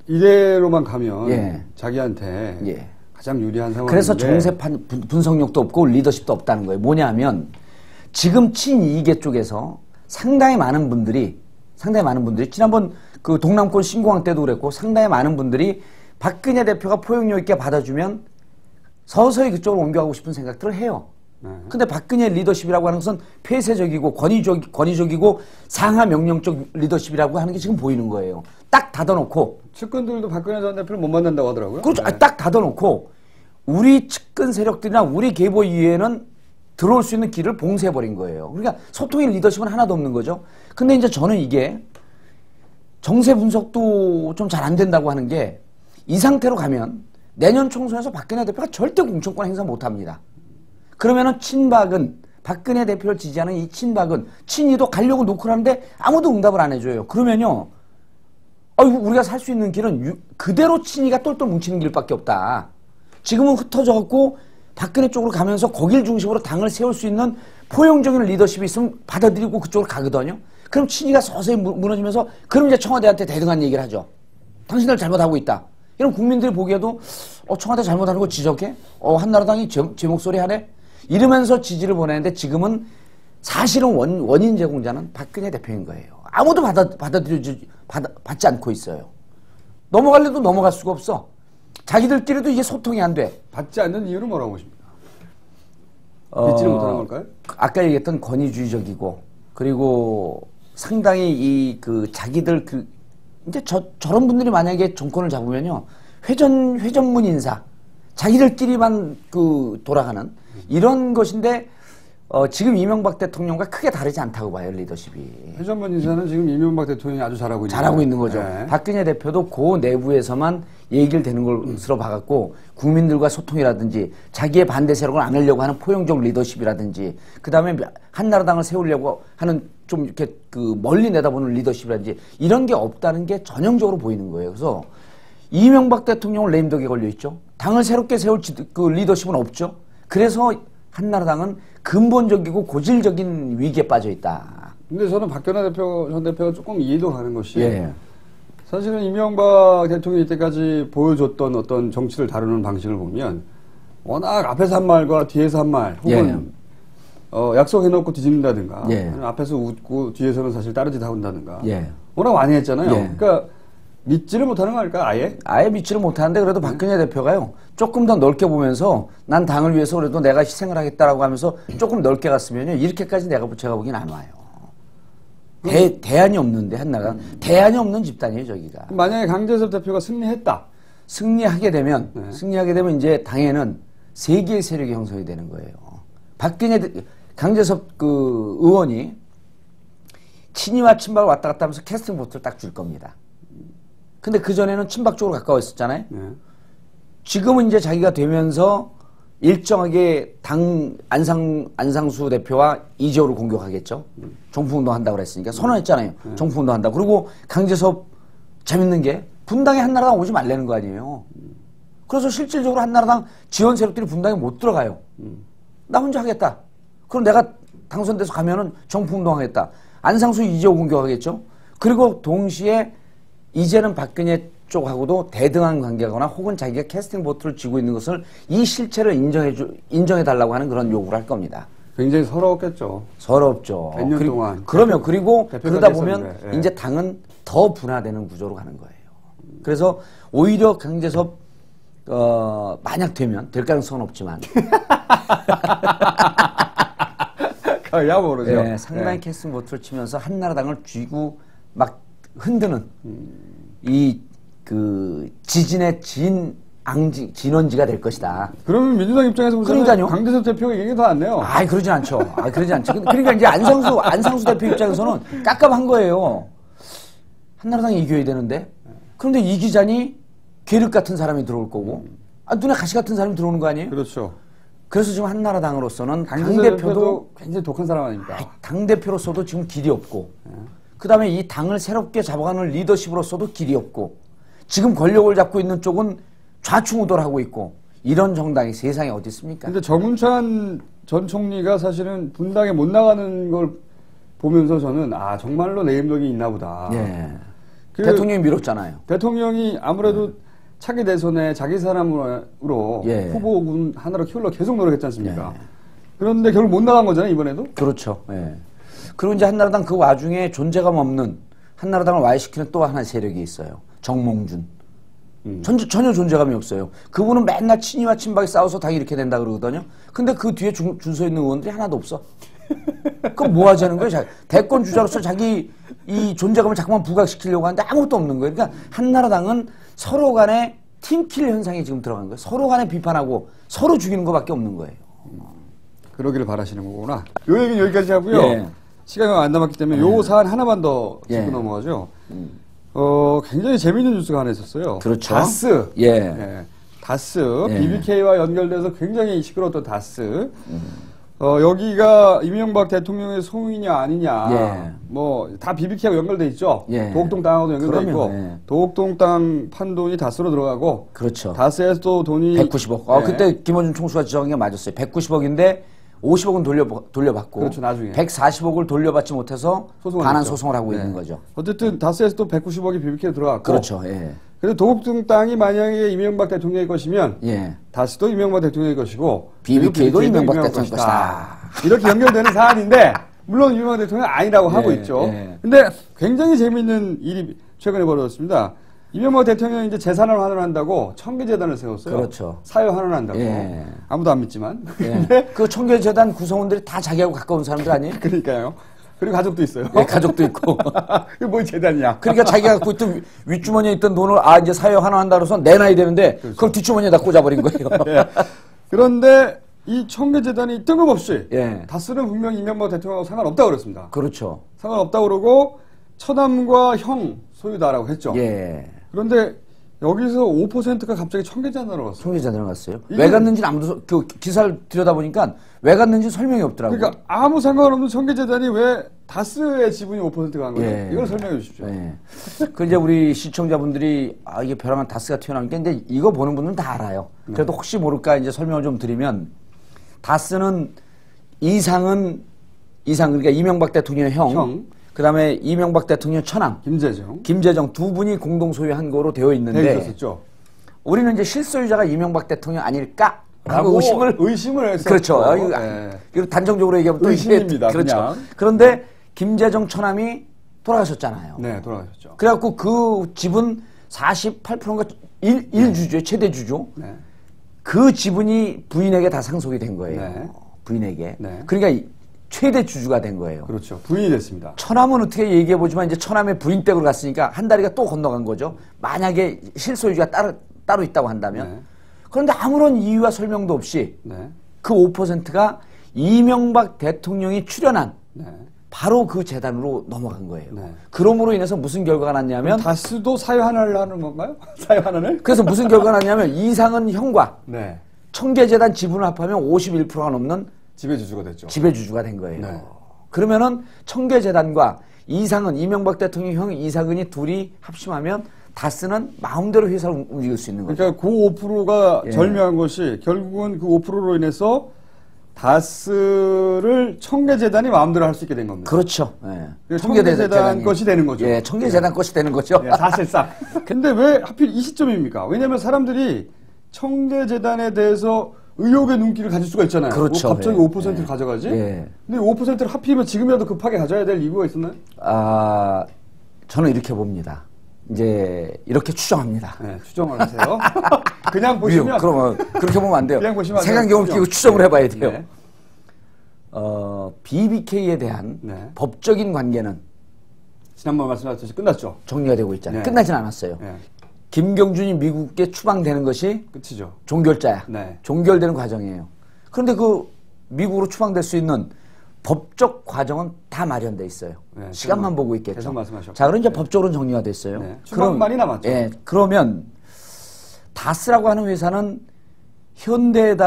이대로만 가면 예. 자기한테 예. 가장 유리한 상황인데. 그래서 정세판 분석력도 없고 리더십도 없다는 거예요. 뭐냐면 지금 친이계 쪽에서 상당히 많은 분들이 지난번 그 동남권 신공항 때도 그랬고 상당히 많은 분들이 박근혜 대표가 포용력 있게 받아주면 서서히 그쪽으로 옮겨가고 싶은 생각들을 해요. 근데 박근혜 리더십이라고 하는 것은 폐쇄적이고 권위적이고 상하 명령적 리더십이라고 하는 게 지금 보이는 거예요. 딱 닫아놓고. 측근들도 박근혜 전 대표를 못 만난다고 하더라고요. 그렇죠. 네. 딱 닫아놓고 우리 측근 세력들이나 우리 계보 이외에는 들어올 수 있는 길을 봉쇄해버린 거예요. 그러니까 소통의 리더십은 하나도 없는 거죠. 근데 이제 저는 이게 정세 분석도 좀 잘 안 된다고 하는 게 이 상태로 가면 내년 총선에서 박근혜 대표가 절대 공천권 행사 못 합니다. 그러면은 친박은 박근혜 대표를 지지하는 이 친박은 친이도 가려고 노크를 하는데 아무도 응답을 안 해줘요. 그러면요. 우리가 살 수 있는 길은 그대로 친이가 똘똘 뭉치는 길밖에 없다. 지금은 흩어져갖고 박근혜 쪽으로 가면서 거길 중심으로 당을 세울 수 있는 포용적인 리더십이 있으면 받아들이고 그쪽으로 가거든요. 그럼 친이가 서서히 무너지면서 그럼 이제 청와대한테 대등한 얘기를 하죠. 당신들 잘못하고 있다. 이런 국민들이 보기에도 청와대 잘못하는 거 지적해? 한나라당이 제 목소리 하네? 이러면서 지지를 보내는데 지금은 사실은 원인 제공자는 박근혜 대표인 거예요. 아무도 받지 않고 있어요. 넘어갈래도 넘어갈 수가 없어. 자기들끼리도 이게 소통이 안 돼. 받지 않는 이유는 뭐라고 보십니까? 믿지는 못하는 걸까요? 아까 얘기했던 권위주의적이고 그리고 상당히 자기들 이제 저런 분들이 만약에 정권을 잡으면요. 회전문 인사, 자기들끼리만 돌아가는 이런 것인데 지금 이명박 대통령과 크게 다르지 않다고 봐요, 리더십이. 회전문 인사는 지금 이명박 대통령이 아주 잘하고 있는 거죠. 네. 박근혜 대표도 그 내부에서만 얘기를 되는 것으로 봐갖고 국민들과 소통이라든지 자기의 반대 세력을 안으려고 하는 포용적 리더십이라든지 그 다음에 한나라당을 세우려고 하는 좀 이렇게 멀리 내다보는 리더십이라든지 이런 게 없다는 게 전형적으로 보이는 거예요. 그래서 이명박 대통령은 레임덕에 걸려 있죠. 당을 새롭게 세울 리더십은 없죠. 그래서 한나라당은 근본적이고 고질적인 위기에 빠져 있다. 근데 저는 박근혜 전 대표가 조금 이해도 가는 것이 예. 사실은 이명박 대통령이 이때까지 보여줬던 어떤 정치를 다루는 방식을 보면 워낙 앞에서 한 말과 뒤에서 한 말 혹은 약속해놓고 뒤집는다든가 예. 앞에서 웃고 뒤에서는 사실 다른 짓 한다든가 예. 워낙 많이 했잖아요. 예. 그러니까 믿지를 못하는 거 아닐까 아예? 아예 믿지를 못하는데 그래도 박근혜 대표가요 조금 더 넓게 보면서 난 당을 위해서 그래도 내가 희생을 하겠다라고 하면서 조금 넓게 갔으면요 이렇게까지 제가 보긴 안 와요. 대안이 없는데 한나라당 대안이 없는 집단이에요 저기가. 만약에 강재섭 대표가 승리했다. 승리하게 되면 이제 당에는 세 개의 세력이 형성이 되는 거예요. 강재섭 의원이 친이와 친박을 왔다 갔다 하면서 캐스팅 보트를 딱 줄 겁니다. 근데 그전에는 친박 쪽으로 가까웠었잖아요. 지금은 이제 자기가 되면서 일정하게 안상수 대표와 이재호를 공격하겠죠. 정풍운동 한다고 그랬으니까 선언했잖아요. 정풍운동 한다고. 그리고 강재섭 재밌는 게 분당에 한나라당 오지 말라는 거 아니에요. 그래서 실질적으로 한나라당 지원 세력들이 분당에 못 들어가요. 나 혼자 하겠다. 그럼 내가 당선돼서 가면은 정풍운동 하겠다. 안상수 이재호 공격하겠죠. 그리고 동시에 이제는 박근혜 쪽하고도 대등한 관계거나 혹은 자기가 캐스팅 보트를 쥐고 있는 것을 이 실체를 인정해달라고 하는 그런 요구를 할 겁니다. 굉장히 서러웠겠죠. 서럽죠. 몇 년 동안. 그리고 그러다 보면 했었는데, 이제 당은 더 분화되는 구조로 가는 거예요. 그래서 오히려 강재섭 만약 될 가능성은 없지만 야 모르죠. 네, 상당히 캐스팅 보트를 치면서 한나라당을 쥐고 막 흔드는 지진의 진원지가 될 것이다. 그러면 민주당 입장에서 보자면 강재섭 대표가 얘기 더 안 내요. 그러진 않죠. 그러지 않죠. 그러니까 이제 안상수 대표 입장에서는 깝깝한 거예요. 한나라당이 이겨야 되는데. 그런데 이기자니 괴력 같은 사람이 들어올 거고, 눈에 가시 같은 사람이 들어오는 거 아니에요? 그렇죠. 그래서 지금 한나라당으로서는 당대표도 굉장히 독한 사람 아닙니까? 당대표로서도 지금 길이 없고, 그 다음에 이 당을 새롭게 잡아가는 리더십으로서도 길이 없고, 지금 권력을 잡고 있는 쪽은 좌충우돌하고 있고, 이런 정당이 세상에 어디 있습니까? 근데 정운찬 전 총리가 사실은 분당에 못 나가는 걸 보면서 저는 정말로 내임력이 있나 보다. 예. 대통령이 밀었잖아요. 대통령이 아무래도 차기 대선에 자기 사람으로 후보군 하나로 키우려고 계속 노력했지 않습니까? 그런데 결국 못 나간 거잖아요, 이번에도? 그렇죠. 예. 그리고 이제 한나라당 그 와중에 존재감 없는 한나라당을 와해시키는 또 하나의 세력이 있어요. 정몽준. 전혀 존재감이 없어요. 그분은 맨날 친이와 친박이 싸워서 당이 이렇게 된다 그러거든요. 근데 그 뒤에 줄 서 있는 의원들이 하나도 없어. 그럼 뭐 하자는 거예요? 대권 주자로서 자기 이 존재감을 자꾸만 부각시키려고 하는데 아무것도 없는 거예요. 그러니까 한나라당은 서로 간에 팀킬 현상이 지금 들어간 거예요. 서로 간에 비판하고 서로 죽이는 것밖에 없는 거예요. 그러기를 바라시는 거구나. 요 얘기는 여기까지 하고요. 시간이 안 남았기 때문에 요 사안 하나만 더 짚고 넘어가죠. 굉장히 재미있는 뉴스가 하나 있었어요. 그렇죠. 다스. 다스. 예. BBK와 연결돼서 굉장히 시끄러웠던 다스. 여기가 이명박 대통령의 소유이냐 아니냐. 다 BBK하고 연결돼 있죠. 도곡동 땅하고도 연결돼 있고. 도곡동 땅 판돈이 다스로 들어가고. 그렇죠. 다스에서 또 돈이 190억. 그때 김원준 총수가 지정한 게 맞았어요. 190억인데 50억은 돌려받고. 그렇죠, 나중에. 140억을 돌려받지 못해서 반환 소송을 하고 있는 거죠. 어쨌든 다스에서 또 190억이 BBK로 들어갔고. 그렇죠. 그래서 도곡동 땅이 만약에 이명박 대통령의 것이면 다스도 이명박 대통령의 것이고 BBK도 이명박 대통령의 것이다. 이렇게 연결되는 사안인데 물론 이명박 대통령은 아니라고 하고 있죠. 근데 굉장히 재미있는 일이 최근에 벌어졌습니다. 이명박 대통령이 이제 재산을 환원한다고 청계재단을 세웠어요. 그렇죠. 사회 환원한다고. 아무도 안 믿지만. 그 청계재단 구성원들이 다 자기하고 가까운 사람들 아니에요? 그러니까요. 그리고 가족도 있어요. 예, 가족도 있고. 이게 뭐 재단이야. 그러니까 자기가 갖고 있던 윗주머니에 있던 돈을 이제 사회 화나 한다 그래서 내놔야 되는데 그렇죠. 그걸 뒷주머니에다 꽂아버린 거예요. 예. 그런데 이 청계재단이 뜬금없이 예. 다스는 분명히 이명박 대통령하고 상관없다고 그랬습니다. 그렇죠. 상관없다고 그러고 처남과 형 소유다라고 했죠. 예. 그런데 여기서 5%가 갑자기 청계재단으로 갔어요. 청계재단으로 갔어요. 왜 갔는지는 아무도 그 기사를 들여다보니까 왜 갔는지 설명이 없더라고요. 그러니까 아무 상관없는 청계재단이 왜 다스의 지분이 5%가 간 거예요? 예. 이걸 설명해 주십시오. 예. 그 이제 우리 시청자분들이 이게 벼랑한 다스가 튀어나오니까 이제 이거 보는 분들은 다 알아요. 그래도 혹시 모를까 이제 설명을 좀 드리면 다스는 이상은 그러니까 이명박 대통령의 형. 그다음에 이명박 대통령 처남 김재정 두 분이 공동 소유한 거로 되어 있는데 있었죠. 우리는 이제 실소유자가 이명박 대통령 아닐까? 라고 의심을 했었죠. 그렇죠. 네. 이거 단정적으로 얘기하면 또 의심입니다. 그렇죠. 그냥. 그런데 김재정 처남이 돌아가셨잖아요. 네, 돌아가셨죠. 그래갖고 그 지분 48%인가 1주죠. 최대 주죠. 네. 그 지분이 부인에게 다 상속이 된 거예요. 네. 부인에게. 네. 그러니까 최대 주주가 된 거예요. 그렇죠. 부인이 됐습니다. 처남은 어떻게 얘기해보지만 이제 처남의 부인 댁으로 갔으니까 한 다리가 또 건너간 거죠. 만약에 실소유주가 따로 있다고 한다면. 네. 그런데 아무런 이유와 설명도 없이 네. 그 5%가 이명박 대통령이 출연한 네. 바로 그 재단으로 넘어간 거예요. 네. 그러므로 인해서 무슨 결과가 났냐면 다스도 사유환원을 하는 건가요? 사유환원을? 그래서 무슨 결과가 났냐면 이상은 형과 네. 청계재단 지분을 합하면 51%가 넘는 지배주주가 됐죠. 지배주주가 된 거예요. 네. 그러면은 청계재단과 이상은 이명박 대통령 형 이상은이 둘이 합심하면 다스는 마음대로 회사를 움직일 수 있는 거죠. 그러니까 그 5%가 예. 절묘한 것이 결국은 그 5%로 인해서 다스를 청계재단이 마음대로 할 수 있게 된 겁니다. 그렇죠. 예. 청계재단 것이 되는 거죠. 예, 청계재단 것이 되는 거죠. 예, 사실상. 근데 왜 하필 이 시점입니까? 왜냐하면 사람들이 청계재단에 대해서 의혹의 눈길을 가질 수가 있잖아요. 그렇죠. 갑자기 예. 5%를 가져가지? 예. 근데 5%를 하필이면 지금이라도 급하게 가져야 될 이유가 있었나요? 저는 이렇게 봅니다. 이제 이렇게 추정합니다. 네, 추정을 하세요. 그냥 보시면. 그러면 그렇게 보면 안 돼요. 그냥 보시면 안 돼요. 색안경을 끼고 추정을 해봐야 돼요. 네. BBK에 대한 네. 법적인 관계는 지난번 말씀하셨듯이 끝났죠. 정리가 되고 있잖아요. 네. 끝나진 않았어요. 네. 김경준이 미국에 추방되는 것이 끝이죠. 종결자야. 네. 종결되는 과정이에요. 그런데 그 미국으로 추방될 수 있는 법적 과정은 다 마련돼 있어요. 네, 시간만 보고 있겠죠. 계속 말씀하셨고. 자, 그럼 이제 네. 법적으로 정리가 됐어요. 네. 추방만이 남았죠. 예, 그러면 다스라고 하는 회사는 현대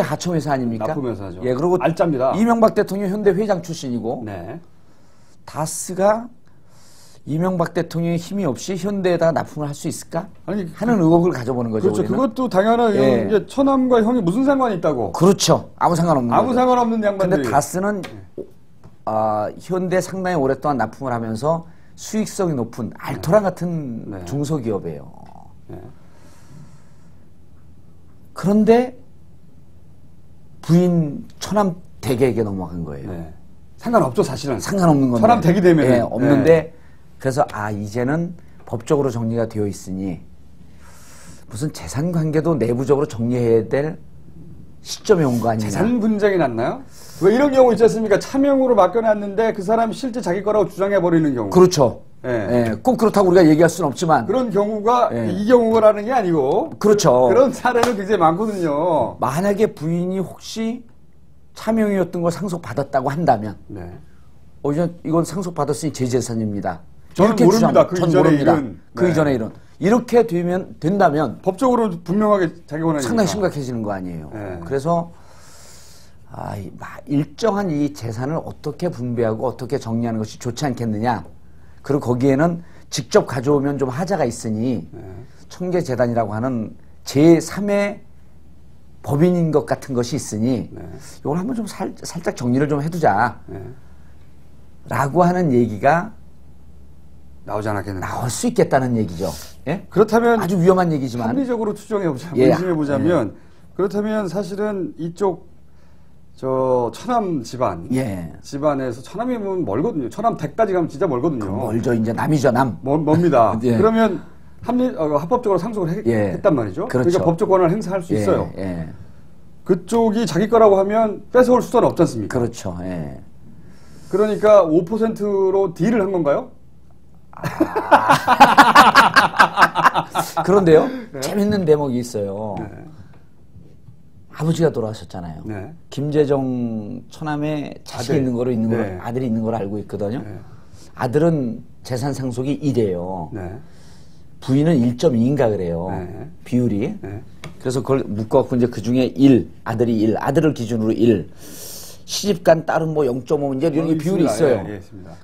하청회사 아닙니까? 납품회사죠. 예, 그리고 알짜입니다. 이명박 대통령 현대 회장 출신이고 네. 다스가 이명박 대통령의 힘이 없이 현대에다가 납품을 할 수 있을까? 아니, 하는 의혹을 가져보는 거죠. 그렇죠. 우리는. 그것도 당연한 예. 이게 처남과 형이 무슨 상관이 있다고. 그렇죠. 아무 상관없는 아무 거죠. 상관없는 양반들이. 근데 다스는 현대 상당히 오랫동안 납품을 하면서 수익성이 높은 알토란 같은 네. 중소기업이에요. 네. 그런데 부인 처남 댁에게 넘어간 거예요. 네. 상관없죠, 사실은. 상관없는 건데. 처남 댁이 되면. 예, 없는데 그래서 이제는 법적으로 정리가 되어 있으니 무슨 재산 관계도 내부적으로 정리해야 될 시점에 온 거 아니냐. 재산 분쟁이 났나요? 왜 이런 경우 있지 않습니까? 차명으로 맡겨놨는데 그 사람이 실제 자기 거라고 주장해버리는 경우. 그렇죠. 예. 예, 꼭 그렇다고 우리가 얘기할 수는 없지만 그런 경우가 예. 이 경우라는 게 아니고. 그렇죠. 그런 사례는 굉장히 많거든요. 만약에 부인이 혹시 차명이었던 걸 상속받았다고 한다면 네. 이건 상속받았으니 제 재산입니다. 저는 이렇게 모릅니다. 그 전 이전의 모릅니다. 일은. 그 네. 이전의 일은. 이렇게 된다면 법적으로 분명하게 자기 권한이니까. 상당히 심각해지는 거 아니에요. 네. 그래서 일정한 이 재산을 어떻게 분배하고 어떻게 정리하는 것이 좋지 않겠느냐. 그리고 거기에는 직접 가져오면 좀 하자가 있으니 네. 청계재단이라고 하는 제3의 법인인 것 같은 것이 있으니 네. 이걸 한번 좀 살짝 정리를 좀 해두자. 네. 라고 하는 얘기가 나오지 않았겠는가. 나올 수 있겠다는 얘기죠. 예? 그렇다면 아주 위험한 얘기지만 합리적으로 추정해보자면, 예. 의심해보자면, 그렇다면 사실은 이쪽, 처남 집안. 예. 집안에서 처남이면 멀거든요. 처남 댁까지 가면 진짜 멀거든요. 멀죠. 이제 남이죠, 남. 멉니다. 예. 그러면 합법적으로 상속을 예. 했단 말이죠. 그렇죠. 그러니까 법적 권한을 행사할 수 있어요. 예. 그쪽이 자기 거라고 하면 뺏어올 수단은 없지 않습니까? 그렇죠. 예. 그러니까 5%로 딜을 한 건가요? 그런데요, 재밌는 대목이 있어요. 아버지가 돌아가셨잖아요. 김재정 처남의 자식이 있는 거로 있는 걸 아들이 있는 걸 알고 있거든요. 아들은 재산 상속이 1이에요. 부인은 1.2인가 그래요. 비율이. 그래서 그걸 묶어갖고 이제 그 중에 1, 아들이 1, 아들을 기준으로 1. 시집간 딸은 뭐 0.5 이제 이런 게 비율이 있어요.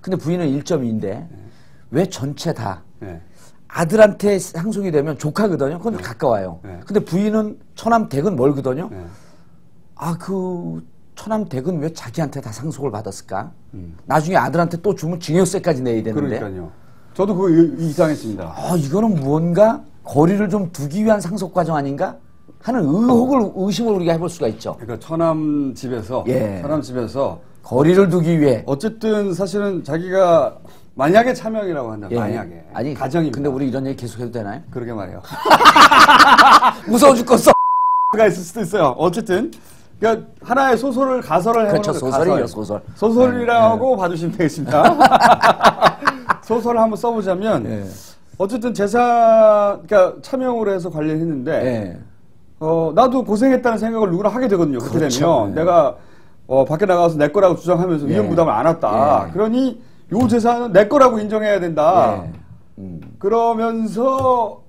근데 부인은 1.2인데 왜 전체 다 아들한테 상속이 되면 조카거든요. 그건 가까워요. 근데 부인은 처남 댁은 멀거든요. 아, 그 처남 댁은 왜 자기한테 다 상속을 받았을까? 나중에 아들한테 또 주면 증여세까지 내야 되는데. 그러니까요. 저도 그거 이상했습니다. 아, 이거는 무언가 거리를 좀 두기 위한 상속 과정 아닌가? 하는 의심을 우리가 해볼 수가 있죠. 그러니까 처남 집에서 거리를 두기 위해. 어쨌든 사실은 자기가 만약에 차명이라고 한다. 만약에. 아니, 가정입니다. 근데 우리 이런 얘기 계속해도 되나요? 그러게 말이에요. 무서워 죽겠어. 가 있을 수도 있어요. 어쨌든 그러니까 하나의 소설을 가설을 해보는 그렇죠. 소설이에요, 소설. 소설이라고 봐주시면 되겠습니다. 소설을 한번 써보자면 어쨌든 재산, 그러니까 차명으로 해서 관리했는데 나도 고생했다는 생각을 누구나 하게 되거든요. 그렇게 그렇죠. 되면 내가 밖에 나가서 내 거라고 주장하면서 위험 부담을 안 했다. 그러니 요 재산은 내 거라고 인정해야 된다. 그러면서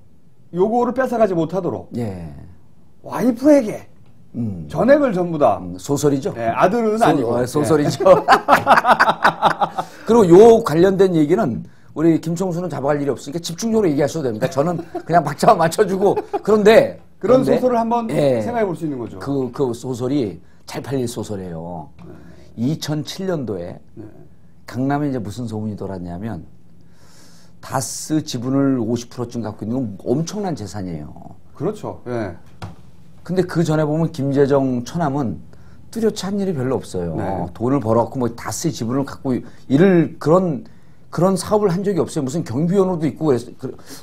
요거를 뺏어가지 못하도록 와이프에게 전액을 전부 다 소설이죠. 아들은 아니고 소설이죠. 그리고 요 관련된 얘기는 우리 김총수는 잡아갈 일이 없으니까 집중적으로 얘기하셔도 됩니다. 저는 그냥 박자만 맞춰주고 그런데 소설을 한번 생각해 볼 수 있는 거죠. 그 소설이 잘 팔릴 소설이에요. 2007년도에 강남에 이제 무슨 소문이 돌았냐면 다스 지분을 50%쯤 갖고 있는 건 엄청난 재산이에요. 그렇죠. 근데 그 전에 보면 김재정 처남은 뚜렷이 한 일이 별로 없어요. 돈을 벌어갖고 뭐 다스의 지분을 갖고 그런 사업을 한 적이 없어요. 무슨 경비원으로도 있고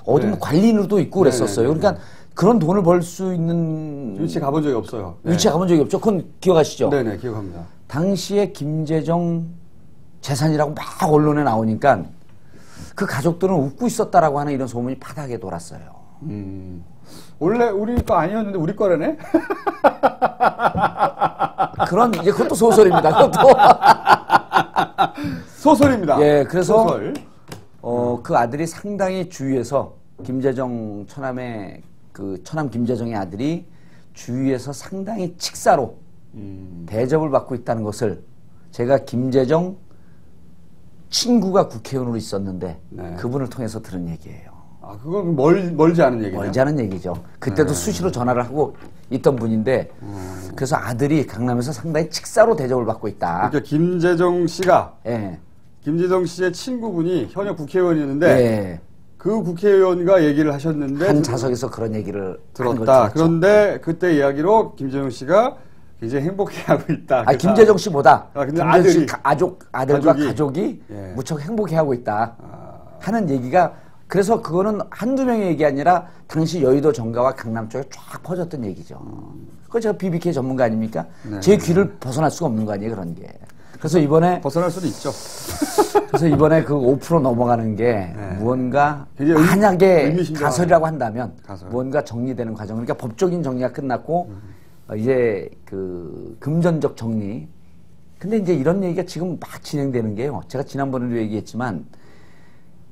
어디 뭐 관리인으로도 있고 그랬었어요. 그러니까 그런 돈을 벌 수 있는 위치에 가본 적이 없어요. 위치에 가본 적이 없죠. 그건 기억하시죠? 네네, 기억합니다. 당시에 김재정 재산이라고 막 언론에 나오니까 그 가족들은 웃고 있었다라고 하는 이런 소문이 파다하게 돌았어요. 원래 우리 거 아니었는데 우리 거라네? 이제 그것도 소설입니다. 그것도. 소설입니다. 그래서 소설. 그 아들이 상당히 주위에서 김재정 처남의 그 처남 김재정의 아들이 주위에서 상당히 칙사로 대접을 받고 있다는 것을 제가 김재정 친구가 국회의원으로 있었는데 그분을 통해서 들은 얘기예요. 아, 그건 멀지 않은 얘기죠. 멀지 않은 얘기죠. 그때도 수시로 전화를 하고 있던 분인데 그래서 아들이 강남에서 상당히 칙사로 대접을 받고 있다. 그러니까 김재정 씨가 김재정 씨의 친구분이 현역 국회의원이었는데 그 국회의원과 얘기를 하셨는데 한 자석에서 그런 얘기를 들었다. 그런데 그때 이야기로 김재정 씨가 굉장히 행복해하고 있다. 김재정 씨보다 근데 아들과 가족이 무척 행복해하고 있다 하는 얘기가 그래서 그거는 한두 명의 얘기 아니라 당시 여의도 정가와 강남 쪽에 쫙 퍼졌던 얘기죠. 그거 제가 BBK 전문가 아닙니까? 제 귀를 벗어날 수가 없는 거 아니에요, 그런 게. 그래서 이번에 벗어날 수도 있죠. 그래서 이번에 그 5% 넘어가는 게 무언가 만약에 가설이라고 한다면 무언가 정리되는 과정. 그러니까 법적인 정리가 끝났고 이제 그 금전적 정리. 근데 이제 이런 얘기가 지금 막 진행되는 게요. 제가 지난번에도 얘기했지만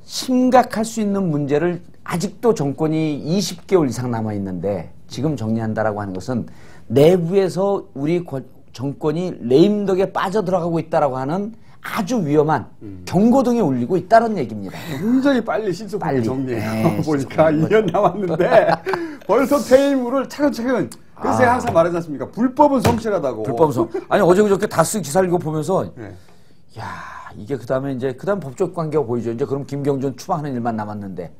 심각할 수 있는 문제를 아직도 정권이 20개월 이상 남아 있는데 지금 정리한다라고 하는 것은 내부에서 우리 정권이 레임덕에 빠져들어가고 있다라고 하는 아주 위험한 경고등이 울리고 있다는 얘기입니다. 굉장히 빨리 신속하게 정리해요. 보니까 2년 남았는데 벌써 퇴임물을 차근차근. 그래서 제가 항상 말하지 않습니까? 불법은 성실하다고. 아니 어제 그저께 다스 기사를 이거 보면서 야 이게 그다음 법적 관계가 보이죠. 이제 그럼 김경준 추방하는 일만 남았는데.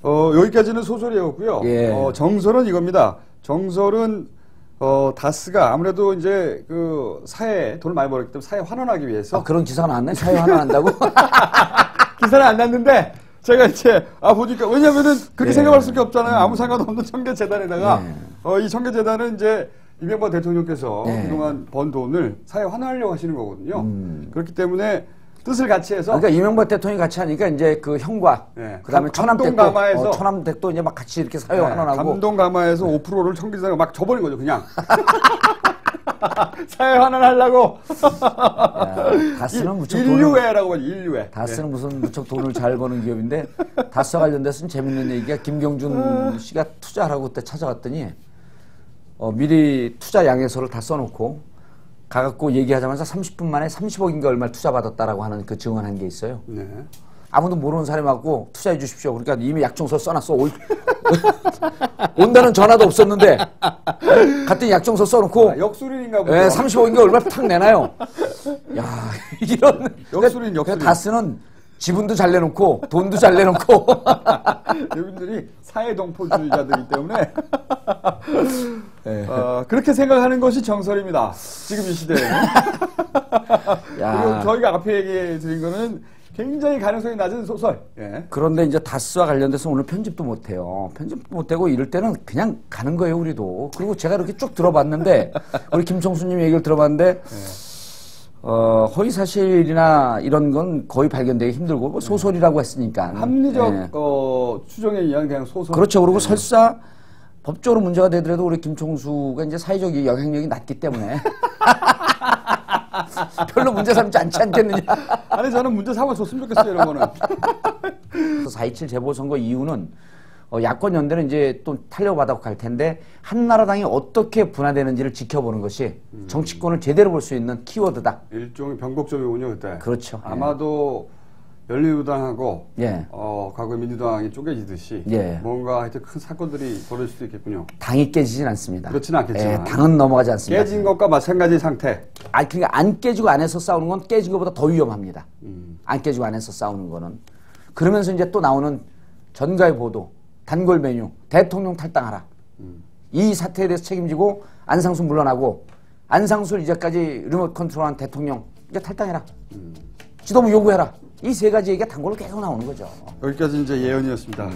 여기까지는 소설이었고요. 정설은 이겁니다. 정설은 다스가 아무래도 이제 그 사회 돈을 많이 벌었기 때문에 사회 환원하기 위해서 그런 기사가 나왔네. 사회 환원한다고? 기사는 안 났는데 제가 이제 보니까 왜냐면은 그렇게 생각할 수밖에 없잖아요. 아무 상관없는 청계재단에다가 이 청계재단은 이제 이명박 대통령께서 네. 그동안 번 돈을 사회에 환원하려고 하시는 거거든요. 그렇기 때문에 뜻을 같이 해서 그러니까 이명박 대통령이 같이 하니까 이제 그 형과 네. 그다음에 감동감화해서 천암댁도 이제 막 같이 이렇게 사회 환원하고 감동 감화해서 5%를 청기사가 막 줘버린 거죠, 그냥. 사회 환원하려고. 다스는 무척 인류애라고 하죠, 인류애. 다스는 무슨 무척 돈을 잘 버는 기업인데 다스와 관련돼서는 재밌는 얘기가 김경준 씨가 투자하라고 그때 찾아갔더니 미리 투자 양해서를 다 써놓고 가갖고 얘기하자마자 30분 만에 30억인가 얼마를 투자받았다라고 하는 그 증언한 게 있어요. 네. 아무도 모르는 사람하고 투자해 주십시오. 그러니까 이미 약정서 써놨어. 온다는 전화도 없었는데 갔더니 약정서 써놓고 역술인인가 보죠. 네, 30억인가 얼마 탁 내놔요. 야, 이런 역술인. 다스는 지분도 잘 내놓고 돈도 잘 내놓고 여러분들이 사회동포주의자들이기 때문에 그렇게 생각하는 것이 정설입니다. 지금 이 시대에는. 그리고 저희가 앞에 얘기해 드린 거는 굉장히 가능성이 낮은 소설. 예. 그런데 이제 다스와 관련돼서 오늘 편집도 못해요. 편집도 못하고 이럴 때는 그냥 가는 거예요, 우리도. 그리고 제가 이렇게 쭉 들어봤는데 우리 김청수님 얘기를 들어봤는데 허위사실이나 이런 건 거의 발견되기 힘들고 뭐 소설이라고 했으니까 합리적 추정에 의한 그냥 소설. 그렇죠. 그리고 설사 법적으로 문제가 되더라도 우리 김총수가 이제 사회적 영향력이 낮기 때문에 별로 문제 삼지 않지 않겠느냐. 아니 저는 문제 삼아줬으면 좋겠어요, 이런 거는. 4.27 재보선거 이후는 야권 연대는 이제 또 탄력받아고 갈 텐데 한나라당이 어떻게 분화되는지를 지켜보는 것이 정치권을 제대로 볼 수 있는 키워드다. 일종의 변곡점이군요, 그때. 그렇죠. 아마도 열린우당하고 예. 과거에 민주당이 쪼개지듯이 예. 뭔가 하여튼 큰 사건들이 벌어질 수도 있겠군요. 당이 깨지진 않습니다. 그렇지는 않겠지만. 예, 당은 넘어가지 않습니다. 깨진 것과 마찬가지 상태. 그러니까 안 깨지고 안에서 싸우는 건 깨진 것보다 더 위험합니다. 안 깨지고 안에서 싸우는 거는. 그러면서 이제 또 나오는 전가의 보도, 단골 메뉴, 대통령 탈당하라. 이 사태에 대해서 책임지고 안상수 물러나고 안상수를 이제까지 리모트 컨트롤한 대통령 이제 탈당해라. 지도부 요구해라. 이 세 가지 얘기가 단골로 계속 나오는 거죠. 여기까지 이제 예언이었습니다.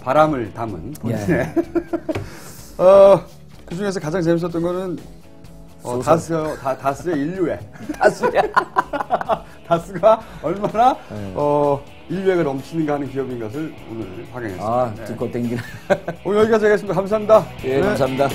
바람을 담은. 예. 그 중에서 가장 재밌었던 거는 다스의 인류애. 다스가 얼마나 인류애가 넘치는가 하는 기업인 것을 오늘 확인했습니다. 듣고 땡기네. 오늘 여기까지 하겠습니다. 감사합니다. 예, 감사합니다.